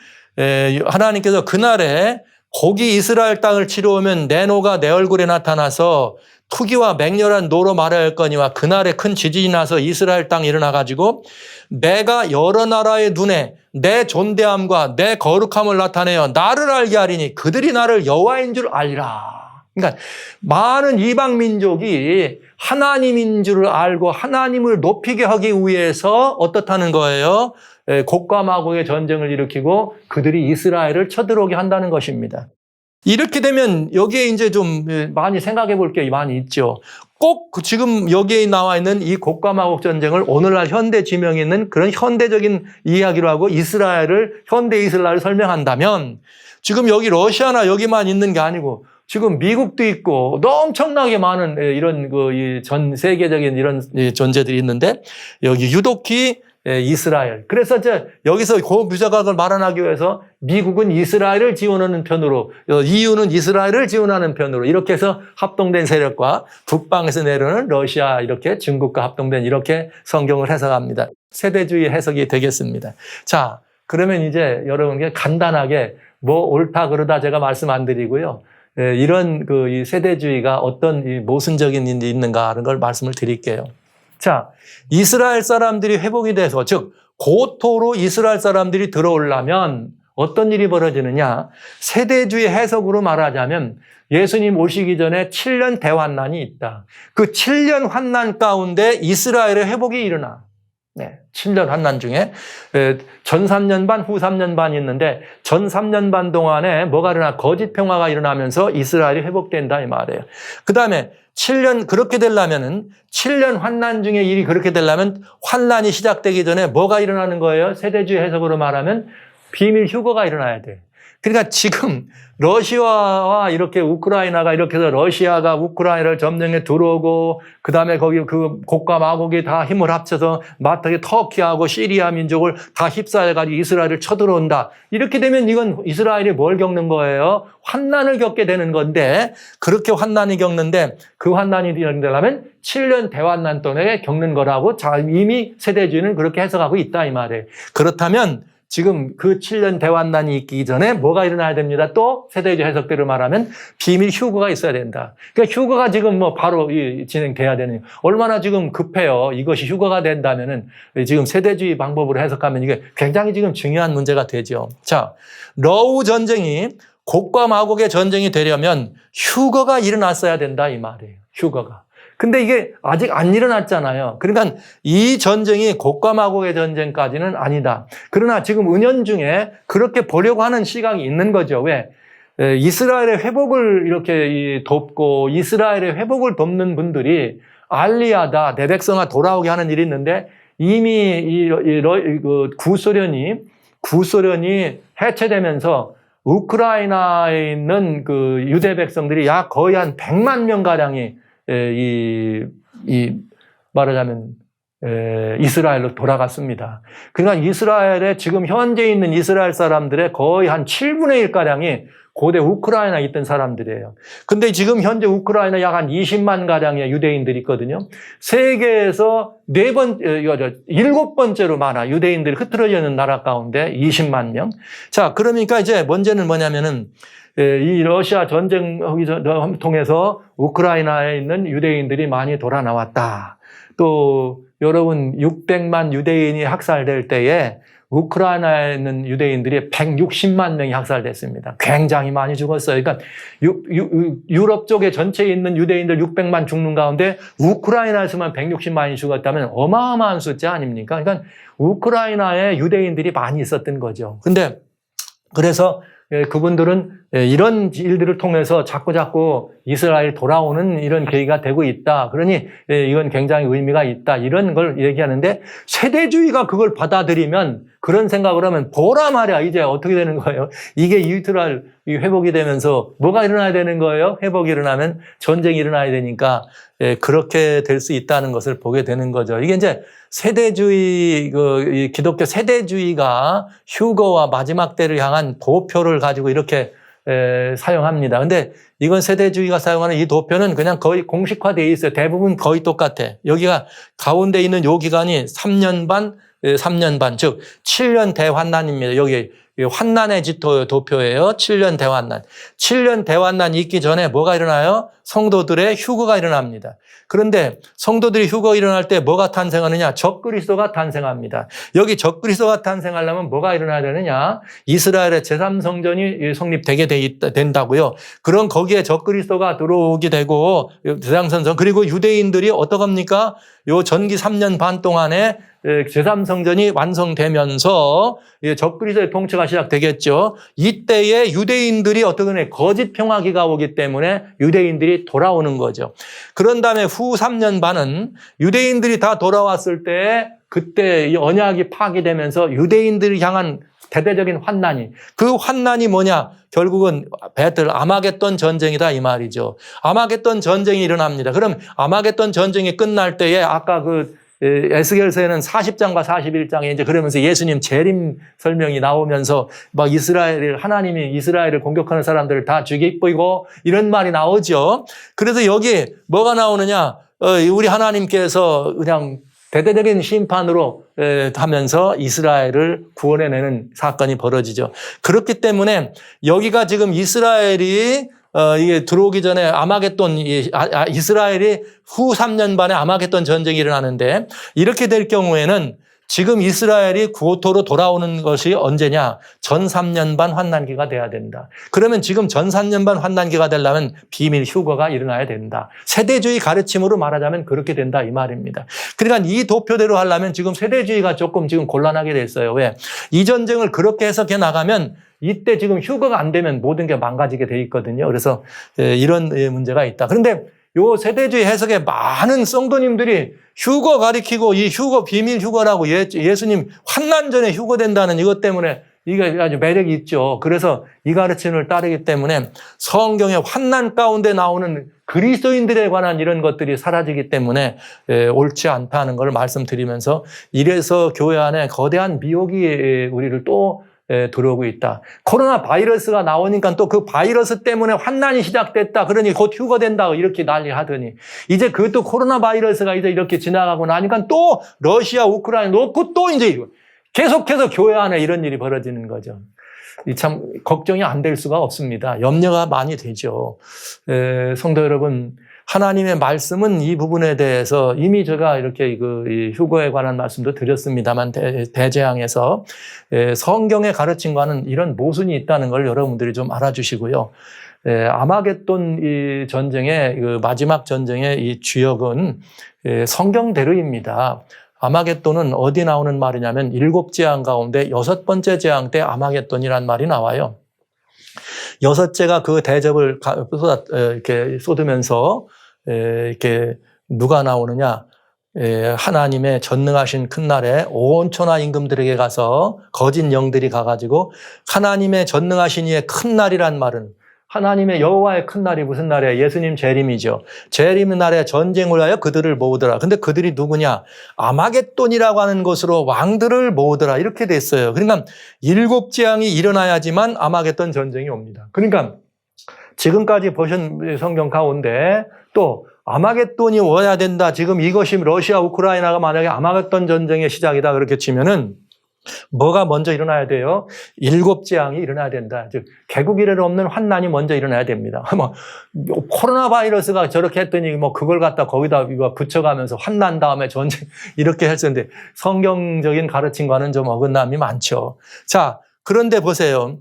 A: 하나님께서 그날에 곡이 이스라엘 땅을 치러 오면 내 노가 내 얼굴에 나타나서 투기와 맹렬한 노로 말할 거니와 그날에 큰 지진이 나서 이스라엘 땅이 일어나가지고 내가 여러 나라의 눈에 내 존대함과 내 거룩함을 나타내어 나를 알게 하리니 그들이 나를 여호와인 줄 알리라. 그러니까 많은 이방 민족이 하나님인 줄 알고 하나님을 높이게 하기 위해서 어떻다는 거예요? 곡과 마곡의 전쟁을 일으키고 그들이 이스라엘을 쳐들어오게 한다는 것입니다. 이렇게 되면 여기에 이제 좀 많이 생각해 볼 게 많이 있죠. 꼭 지금 여기에 나와 있는 이 곡과 마곡 전쟁을 오늘날 현대 지명에 있는 그런 현대적인 이야기로 하고 현대 이스라엘을 설명한다면 지금 여기 러시아나 여기만 있는 게 아니고 지금 미국도 있고 엄청나게 많은 이런 전 세계적인 이런 존재들이 있는데 여기 유독히 이스라엘. 그래서 이제 여기서 고무자각을 마련하기 위해서 미국은 이스라엘을 지원하는 편으로, EU는 이스라엘을 지원하는 편으로 이렇게 해서 합동된 세력과 북방에서 내려오는 러시아 이렇게 중국과 합동된 이렇게 성경을 해석합니다. 세대주의 해석이 되겠습니다. 자, 그러면 이제 여러분께 간단하게 뭐 옳다 그러다 제가 말씀 안 드리고요. 이런 이 세대주의가 어떤 이 모순적인 일이 있는가 하는 걸 말씀을 드릴게요. 자, 이스라엘 사람들이 회복이 돼서 즉 고토로 이스라엘 사람들이 들어오려면 어떤 일이 벌어지느냐? 세대주의 해석으로 말하자면 예수님 오시기 전에 7년 대환난이 있다. 그 7년 환난 가운데 이스라엘의 회복이 일어나. 네, 7년 환난 중에 전 3년 반, 후 3년 반이 있는데 전 3년 반 동안에 뭐가 일어나? 거짓 평화가 일어나면서 이스라엘이 회복된다 이 말이에요. 그 다음에 7년 그렇게 되려면은 7년 환난 중에 일이 그렇게 되려면 환난이 시작되기 전에 뭐가 일어나는 거예요? 세대주의 해석으로 말하면 비밀 휴거가 일어나야 돼. 그러니까 지금 러시아와 이렇게 우크라이나가 이렇게 해서 러시아가 우크라이나를 점령해 들어오고 그다음에 거기 그 곡과 마곡이 다 힘을 합쳐서 마땅히 터키하고 시리아 민족을 다 휩싸여가지고 이스라엘을 쳐들어온다. 이렇게 되면 이건 이스라엘이 뭘 겪는 거예요? 환난을 겪게 되는 건데 그렇게 환난이 겪는데 그 환난이 되려면 7년 대환난 동안에 겪는 거라고 이미 세대주의는 그렇게 해석하고 있다 이 말이에요. 그렇다면 지금 그 7년 대환난이 있기 전에 뭐가 일어나야 됩니다. 또 세대주의 해석대로 말하면 비밀 휴거가 있어야 된다. 그러니까 휴거가 지금 뭐 바로 진행돼야 되는 얼마나 지금 급해요. 이것이 휴거가 된다면은 지금 세대주의 방법으로 해석하면 이게 굉장히 지금 중요한 문제가 되죠. 자, 러우 전쟁이 곡과 마곡의 전쟁이 되려면 휴거가 일어났어야 된다 이 말이에요. 휴거가. 근데 이게 아직 안 일어났잖아요. 그러니까 이 전쟁이 곡과 마곡의 전쟁까지는 아니다. 그러나 지금 은연중에 그렇게 보려고 하는 시각이 있는 거죠. 왜? 이스라엘의 회복을 이렇게 돕고 이스라엘의 회복을 돕는 분들이 알리야다, 내 백성아 돌아오게 하는 일이 있는데 이미 구소련이 해체되면서 우크라이나에 있는 그 유대 백성들이 약 거의 한 100만 명 가량이 말하자면 이스라엘로 돌아갔습니다. 그러니까 이스라엘에 지금 현재 있는 이스라엘 사람들의 거의 한 7분의 1가량이 고대 우크라이나에 있던 사람들이에요. 근데 지금 현재 우크라이나 약 한 20만 가량의 유대인들이 있거든요. 세계에서 7번째로 많아. 유대인들이 흐트러져 있는 나라 가운데 20만 명. 자, 그러니까 이제 문제는 뭐냐면은 이 러시아 전쟁 통해서 우크라이나에 있는 유대인들이 많이 돌아 나왔다. 또 여러분 600만 유대인이 학살될 때에 우크라이나에 있는 유대인들이 160만 명이 학살됐습니다. 굉장히 많이 죽었어요. 그러니까 유럽 쪽에 전체에 있는 유대인들 600만 죽는 가운데 우크라이나에서만 160만이 죽었다면 어마어마한 숫자 아닙니까? 그러니까 우크라이나에 유대인들이 많이 있었던 거죠. 근데 그래서 그분들은 이런 일들을 통해서 자꾸 이스라엘 돌아오는 이런 계기가 되고 있다. 그러니 이건 굉장히 의미가 있다. 이런 걸 얘기하는데 세대주의가 그걸 받아들이면 그런 생각을 하면 보라 말이야. 이제 어떻게 되는 거예요? 이게 이스라엘 회복이 되면서 뭐가 일어나야 되는 거예요? 회복이 일어나면 전쟁이 일어나야 되니까 그렇게 될 수 있다는 것을 보게 되는 거죠. 이게 이제 세대주의, 기독교 세대주의가 휴거와 마지막 때를 향한 도표를 가지고 이렇게 사용합니다. 근데 이건 세대주의가 사용하는 이 도표는 그냥 거의 공식화되어 있어요. 대부분 거의 똑같아. 여기가 가운데 있는 요 기간이 3년 반, 즉 7년 대환난입니다. 여기 환난의 도표예요. 7년 대환난. 7년 대환난이 있기 전에 뭐가 일어나요? 성도들의 휴거가 일어납니다. 그런데 성도들이 휴거 일어날 때 뭐가 탄생하느냐? 적그리스도가 탄생합니다. 여기 적그리스도가 탄생하려면 뭐가 일어나야 되느냐? 이스라엘의 제3성전이 성립되게 된다고요. 그런 거기에 적그리스도가 들어오게 되고 제3성전 그리고 유대인들이 어떡합니까? 요 전기 3년 반 동안에 제3성전이 완성되면서 적그리스도의 통치가 시작되겠죠. 이때에 유대인들이 어떻게 거짓 평화기가 오기 때문에 유대인들이 돌아오는 거죠. 그런 다음에 후 3년 반은 유대인들이 다 돌아왔을 때 그때 이 언약이 파기되면서 유대인들을 향한 대대적인 환난이 그 환난이 뭐냐? 결국은 배틀 아마겟돈 전쟁이다 이 말이죠. 아마겟돈 전쟁이 일어납니다. 그럼 아마겟돈 전쟁이 끝날 때에 아까 에스겔서에는 40장과 41장에 이제 그러면서 예수님 재림 설명이 나오면서 막 하나님이 이스라엘을 공격하는 사람들을 다 죽이고 이런 말이 나오죠. 그래서 여기 뭐가 나오느냐? 우리 하나님께서 그냥 대대적인 심판으로 하면서 이스라엘을 구원해내는 사건이 벌어지죠. 그렇기 때문에 여기가 지금 이스라엘이 이게 들어오기 전에 이스라엘이 후 3년 반에 아마겟돈 전쟁이 일어나는데 이렇게 될 경우에는 지금 이스라엘이 구토로 돌아오는 것이 언제냐? 전 3년 반 환난기가 돼야 된다. 그러면 지금 전 3년 반 환난기가 되려면 비밀 휴거가 일어나야 된다. 세대주의 가르침으로 말하자면 그렇게 된다 이 말입니다. 그러니까 이 도표대로 하려면 지금 세대주의가 조금 지금 곤란하게 됐어요. 왜? 이 전쟁을 그렇게 해석해 나가면 이때 지금 휴거가 안 되면 모든 게 망가지게 돼 있거든요. 그래서 이런 문제가 있다. 그런데 요 세대주의 해석에 많은 성도님들이 휴거 가리키고 이 휴거 비밀 휴거라고 예수님 환난 전에 휴거된다는 이것 때문에 이게 아주 매력이 있죠. 그래서 이 가르침을 따르기 때문에 성경의 환난 가운데 나오는 그리스도인들에 관한 이런 것들이 사라지기 때문에 옳지 않다는 걸 말씀드리면서 이래서 교회 안에 거대한 미혹이 우리를 또 들어오고 있다. 코로나 바이러스가 나오니까 또 그 바이러스 때문에 환난이 시작됐다. 그러니 곧 휴거된다. 이렇게 난리 하더니 이제 그것도 코로나 바이러스가 이제 이렇게 지나가고 나니까 또 러시아, 우크라이나 놓고 또 이제 계속해서 교회 안에 이런 일이 벌어지는 거죠. 참 걱정이 안 될 수가 없습니다. 염려가 많이 되죠. 성도 여러분, 하나님의 말씀은 이 부분에 대해서 이미 제가 이렇게 이 휴거에 관한 말씀도 드렸습니다만 대재앙에서 성경의 가르침과는 이런 모순이 있다는 걸 여러분들이 좀 알아주시고요. 아마겟돈 이 전쟁의 마지막 전쟁의 이 주역은 성경대로입니다. 아마겟돈은 어디 나오는 말이냐면 7재앙 가운데 6번째 재앙 때 아마겟돈이란 말이 나와요. 6째가 그 대접을 이렇게 쏟으면서 이렇게 누가 나오느냐? 하나님의 전능하신 큰 날에 온 천하 임금들에게 가서 거짓 영들이 가가지고 하나님의 전능하신 이의 큰 날이란 말은 하나님의 여호와의 큰 날이 무슨 날이에요? 예수님 재림이죠. 재림 날에 전쟁을 하여 그들을 모으더라. 근데 그들이 누구냐? 아마겟돈이라고 하는 곳으로 왕들을 모으더라. 이렇게 됐어요. 그러니까 7 재앙이 일어나야지만 아마겟돈 전쟁이 옵니다. 그러니까 지금까지 보신 성경 가운데 또 아마겟돈이 와야 된다. 지금 이것이 러시아 우크라이나가 만약에 아마겟돈 전쟁의 시작이다 그렇게 치면은 뭐가 먼저 일어나야 돼요? 7 재앙이 일어나야 된다. 즉 개국 이래로 없는 환난이 먼저 일어나야 됩니다. 뭐 코로나 바이러스가 저렇게 했더니 뭐 그걸 갖다 거기다 붙여가면서 환난 다음에 전쟁 이렇게 했었는데 성경적인 가르침과는 좀 어긋남이 많죠. 자, 그런데 보세요.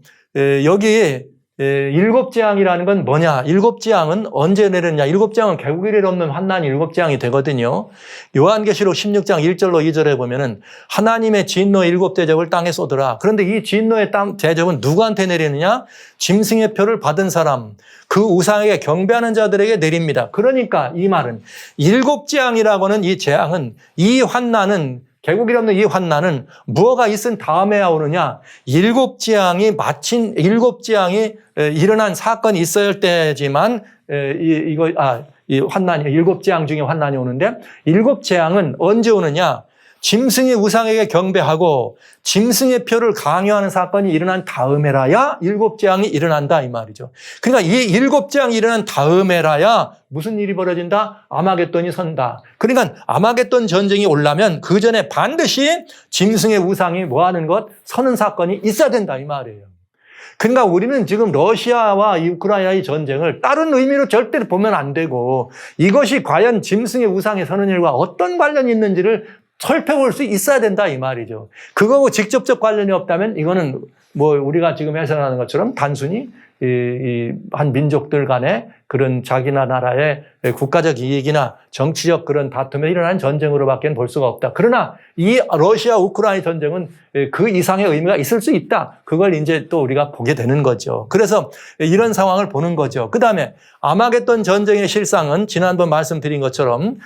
A: 여기 7 재앙이라는 건 뭐냐? 7 재앙은 언제 내렸냐? 7 재앙은 개국 이래 없는 환난이 7 재앙이 되거든요. 요한계시록 16장 1절로 2절에 보면은 하나님의 진노 7 대접을 땅에 쏟으라. 그런데 이 진노의 대접은 누구한테 내리느냐? 짐승의 표를 받은 사람, 그 우상에게 경배하는 자들에게 내립니다. 그러니까 이 말은 7 재앙이라고 하는 이 재앙은, 이 환난은, 개국이 없는 이 환난은 무엇가 있은 다음에야 오느냐? 7 재앙이 마친 7 재앙이 일어난 사건이 있어야 때지만 이 환난이 7 재앙 중에 환난이 오는데 7 재앙은 언제 오느냐? 짐승의 우상에게 경배하고 짐승의 표를 강요하는 사건이 일어난 다음에라야 7 재앙이 일어난다 이 말이죠. 그러니까 이 7 재앙이 일어난 다음에라야 무슨 일이 벌어진다? 아마겟돈이 선다. 그러니까 아마겟돈 전쟁이 오려면 그 전에 반드시 짐승의 우상이 뭐하는 것? 서는 사건이 있어야 된다 이 말이에요. 그러니까 우리는 지금 러시아와 우크라이나의 전쟁을 다른 의미로 절대로 보면 안 되고 이것이 과연 짐승의 우상에 서는 일과 어떤 관련이 있는지를 살펴볼 수 있어야 된다 이 말이죠. 그거하고 직접적 관련이 없다면 이거는 뭐 우리가 지금 해석하는 것처럼 단순히 한 민족들 간의 그런 자기나 나라의 국가적 이익이나 정치적 그런 다툼에 일어난 전쟁으로밖에 볼 수가 없다. 그러나 이 러시아 우크라이나 전쟁은 그 이상의 의미가 있을 수 있다. 그걸 이제 또 우리가 보게 되는 거죠. 그래서 이런 상황을 보는 거죠. 그 다음에 아마겟돈 전쟁의 실상은 지난번 말씀드린 것처럼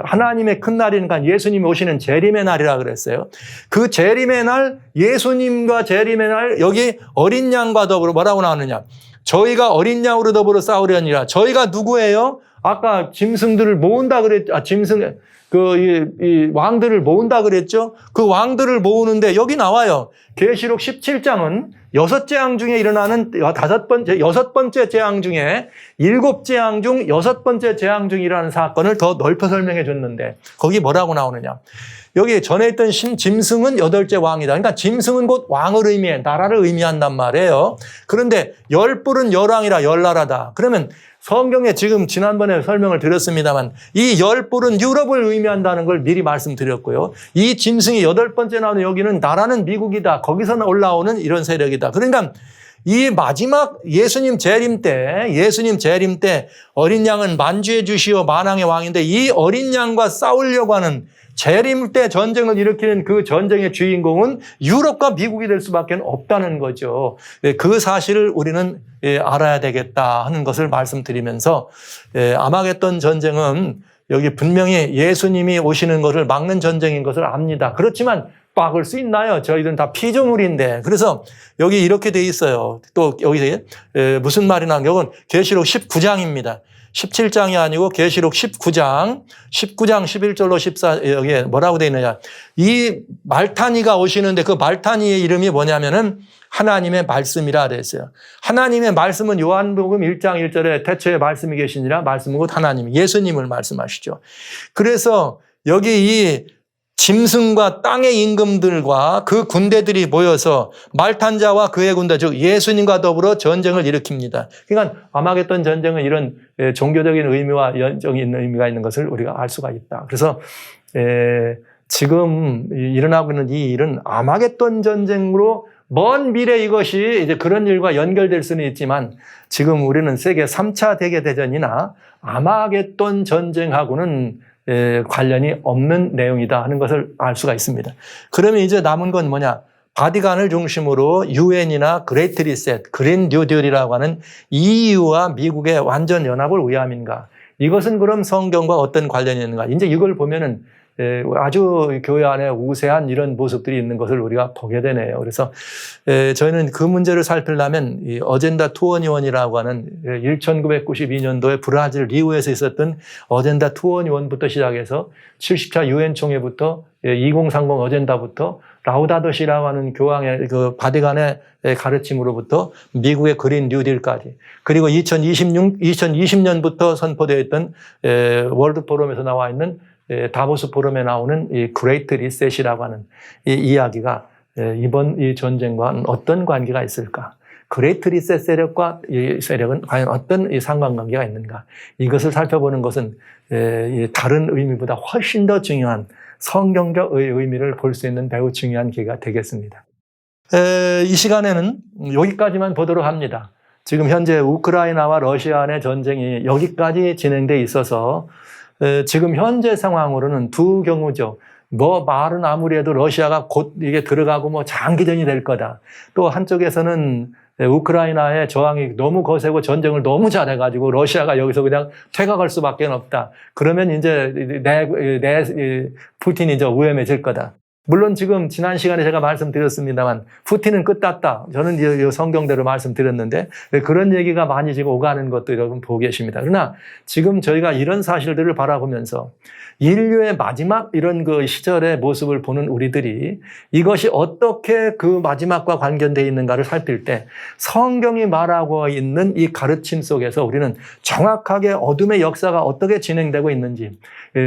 A: 하나님의 큰 날이니까 예수님이 오시는 재림의 날이라 그랬어요. 그 재림의 날, 예수님과 재림의 날, 여기 어린 양과 더불어 뭐라고 나오느냐? 저희가 어린 양으로 더불어 싸우려니라. 저희가 누구예요? 아까 짐승들을 모은다 이 왕들을 모은다 그랬죠? 그 왕들을 모으는데 여기 나와요. 계시록 17장은 6 재앙 중에 일어나는 6번째 재앙 중에 7 재앙 중 6번째 재앙 중이라는 사건을 더 넓혀 설명해 줬는데 거기 뭐라고 나오느냐. 여기 전에 있던 짐승은 8째 왕이다. 그러니까 짐승은 곧 왕을 의미해, 나라를 의미한단 말이에요. 그런데 열뿔은 열왕이라 열나라다. 그러면 성경에 지금 지난번에 설명을 드렸습니다만 이 열뿔은 유럽을 의미한다는 걸 미리 말씀드렸고요. 이 짐승이 8번째 나오는 여기는 나라는 미국이다. 거기서 올라오는 이런 세력이다. 그러니까 이 마지막 예수님 재림 때 어린 양은 만주의 주시오 만왕의 왕인데 이 어린 양과 싸우려고 하는 재림 때 전쟁을 일으키는 그 전쟁의 주인공은 유럽과 미국이 될 수밖에 없다는 거죠. 그 사실을 우리는 알아야 되겠다 하는 것을 말씀드리면서 아마겟돈 전쟁은 여기 분명히 예수님이 오시는 것을 막는 전쟁인 것을 압니다. 그렇지만 막을 수 있나요? 저희들은 다 피조물인데. 그래서 여기 이렇게 돼 있어요. 또 여기 무슨 말이 나오는 건 계시록 19장입니다. 17장이 아니고 계시록 19장 11절로 14 여기에 뭐라고 되어 있느냐. 이 말타니가 오시는데 그 말타니의 이름이 뭐냐면은 하나님의 말씀이라 그랬어요. 하나님의 말씀은 요한복음 1장 1절에 태초에 말씀이 계시니라 말씀은 곧 하나님, 예수님을 말씀하시죠. 그래서 여기 이 짐승과 땅의 임금들과 그 군대들이 모여서 말탄 자와 그의 군대, 즉 예수님과 더불어 전쟁을 일으킵니다. 그러니까 아마겟돈 전쟁은 이런 종교적인 의미와 연적인 의미가 있는 것을 우리가 알 수가 있다. 그래서 지금 일어나고 있는 이 일은 아마겟돈 전쟁으로 먼 미래 이것이 이제 그런 일과 연결될 수는 있지만 지금 우리는 세계 3차 대개대전이나 아마겟돈 전쟁하고는 관련이 없는 내용이다 하는 것을 알 수가 있습니다. 그러면 이제 남은 건 뭐냐? 바티칸을 중심으로 유엔이나 그레이트 리셋, 그린 뉴딜이라고 하는 EU와 미국의 완전 연합을 위함인가? 이것은 그럼 성경과 어떤 관련이 있는가? 이제 이걸 보면은 아주 교회 안에 우세한 이런 모습들이 있는 것을 우리가 보게 되네요. 그래서 저희는 그 문제를 살피려면 이 어젠다 21이라고 하는 1992년도에 브라질 리우에서 있었던 어젠다 21부터 시작해서 70차 유엔 총회부터 2030 어젠다부터 라우다도시라고 하는 교황의 그 바티칸의 가르침으로부터 미국의 그린 뉴딜까지, 그리고 2020년부터 선포되어 있던 월드 포럼에서 나와 있는 다보스 포럼에 나오는 이 그레이트 리셋이라고 하는 이 이야기가 이번 이 전쟁과는 어떤 관계가 있을까? 그레이트 리셋 세력과 이 세력은 과연 어떤 이 상관관계가 있는가? 이것을 살펴보는 것은 다른 의미보다 훨씬 더 중요한 성경적 의미를 볼 수 있는 매우 중요한 기회가 되겠습니다. 이 시간에는 여기까지만 보도록 합니다. 지금 현재 우크라이나와 러시아 간의 전쟁이 여기까지 진행돼 있어서 지금 현재 상황으로는 두 경우죠. 말은 아무리 해도 러시아가 곧 이게 들어가고 장기전이 될 거다. 또 한쪽에서는 우크라이나의 저항이 너무 거세고 전쟁을 너무 잘해가지고 러시아가 여기서 그냥 퇴각할 수밖에 없다. 그러면 이제 푸틴이 위험해질 거다. 물론 지금 지난 시간에 제가 말씀드렸습니다만 푸틴은 끝났다. 저는 이 성경대로 말씀드렸는데 그런 얘기가 많이 지금 오가는 것도 여러분 보고 계십니다. 그러나 지금 저희가 이런 사실들을 바라보면서 인류의 마지막 이런 그 시절의 모습을 보는 우리들이 이것이 어떻게 그 마지막과 관련되어 있는가를 살필 때 성경이 말하고 있는 이 가르침 속에서 우리는 정확하게 어둠의 역사가 어떻게 진행되고 있는지,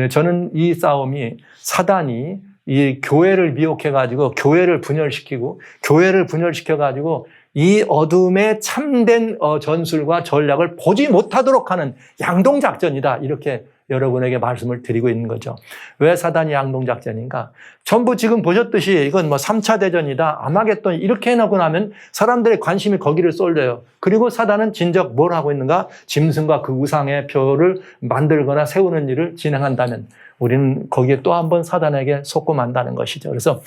A: 저는 이 싸움이 사단이 이 교회를 미혹해가지고 교회를 분열시키고 교회를 분열시켜가지고 이 어둠의 참된 전술과 전략을 보지 못하도록 하는 양동작전이다. 이렇게 여러분에게 말씀을 드리고 있는 거죠. 왜 사단이 양동작전인가? 전부 지금 보셨듯이 이건 3차 대전이다, 아마겟돈 이렇게 해놓고 나면 사람들의 관심이 거기를 쏠려요. 그리고 사단은 진작 뭘 하고 있는가? 짐승과 그 우상의 표를 만들거나 세우는 일을 진행한다면 우리는 거기에 또 한 번 사단에게 속고 만다는 것이죠. 그래서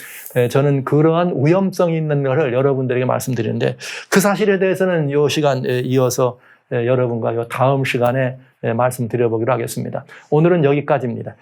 A: 저는 그러한 위험성이 있는 것을 여러분들에게 말씀드리는데 그 사실에 대해서는 이 시간에 이어서 여러분과 이 다음 시간에 말씀드려보기로 하겠습니다. 오늘은 여기까지입니다.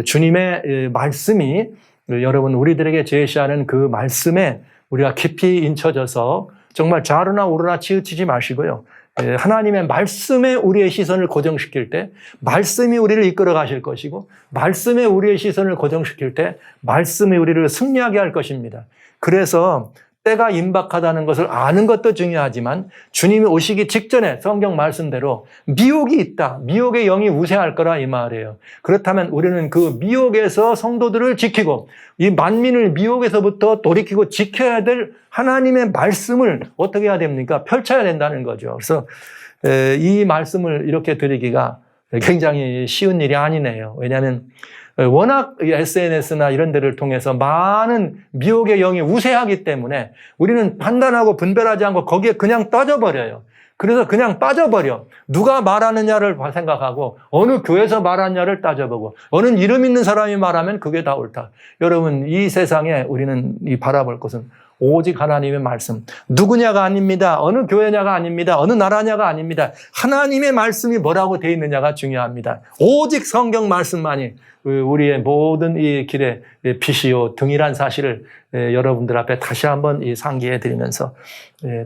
A: 주님의 말씀이 여러분 우리들에게 제시하는 그 말씀에 우리가 깊이 인쳐져서 정말 좌로나 우로나 치우치지 마시고요. 하나님의 말씀에 우리의 시선을 고정시킬 때 말씀이 우리를 이끌어 가실 것이고 말씀에 우리의 시선을 고정시킬 때 말씀이 우리를 승리하게 할 것입니다. 그래서 때가 임박하다는 것을 아는 것도 중요하지만 주님이 오시기 직전에 성경 말씀대로 미혹이 있다. 미혹의 영이 우세할 거라 이 말이에요. 그렇다면 우리는 그 미혹에서 성도들을 지키고 이 만민을 미혹에서부터 돌이키고 지켜야 될 하나님의 말씀을 어떻게 해야 됩니까? 펼쳐야 된다는 거죠. 그래서 이 말씀을 이렇게 드리기가 굉장히 쉬운 일이 아니네요. 왜냐하면 워낙 SNS나 이런 데를 통해서 많은 미혹의 영이 우세하기 때문에 우리는 판단하고 분별하지 않고 거기에 그냥 빠져버려요. 그래서 그냥 빠져버려. 누가 말하느냐를 생각하고 어느 교회에서 말하느냐를 따져보고 어느 이름 있는 사람이 말하면 그게 다 옳다. 여러분 이 세상에 우리는 바라볼 것은 오직 하나님의 말씀. 누구냐가 아닙니다. 어느 교회냐가 아닙니다. 어느 나라냐가 아닙니다. 하나님의 말씀이 뭐라고 되어 있느냐가 중요합니다. 오직 성경 말씀만이 우리의 모든 이 길의 빛이요 등이란 사실을 여러분들 앞에 다시 한번 상기해 드리면서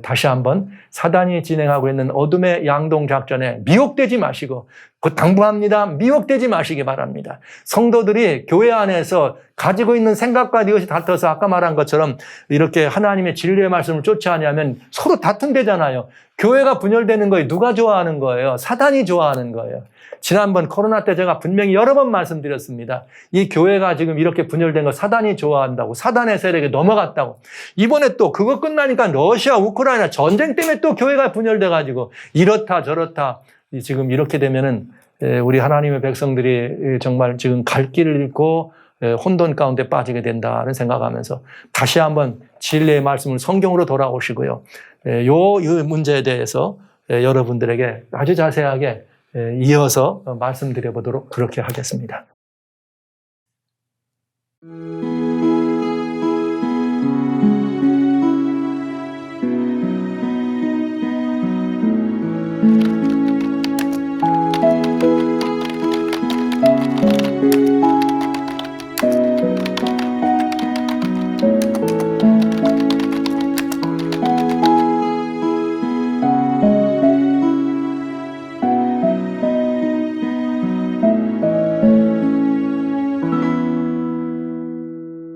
A: 다시 한번 사단이 진행하고 있는 어둠의 양동작전에 미혹되지 마시고 곧 당부합니다. 미혹되지 마시기 바랍니다. 성도들이 교회 안에서 가지고 있는 생각과 이것이 다퉈서 아까 말한 것처럼 이렇게 하나님의 진리의 말씀을 쫓아하냐면 서로 다툼되잖아요. 교회가 분열되는 거예요. 누가 좋아하는 거예요? 사단이 좋아하는 거예요. 지난번 코로나 때 제가 분명히 여러 번 말씀드렸습니다. 이 교회가 지금 이렇게 분열된 거 사단이 좋아한다고, 사단의 세력에 넘어갔다고. 이번에 또 그거 끝나니까 러시아, 우크라이나 전쟁 때문에 또 교회가 분열돼가지고 이렇다 저렇다. 지금 이렇게 되면은 우리 하나님의 백성들이 정말 지금 갈 길을 잃고 혼돈 가운데 빠지게 된다는 생각하면서 다시 한번 진리의 말씀을 성경으로 돌아오시고요. 이 문제에 대해서 여러분들에게 아주 자세하게 이어서 말씀드려 보도록 그렇게 하겠습니다.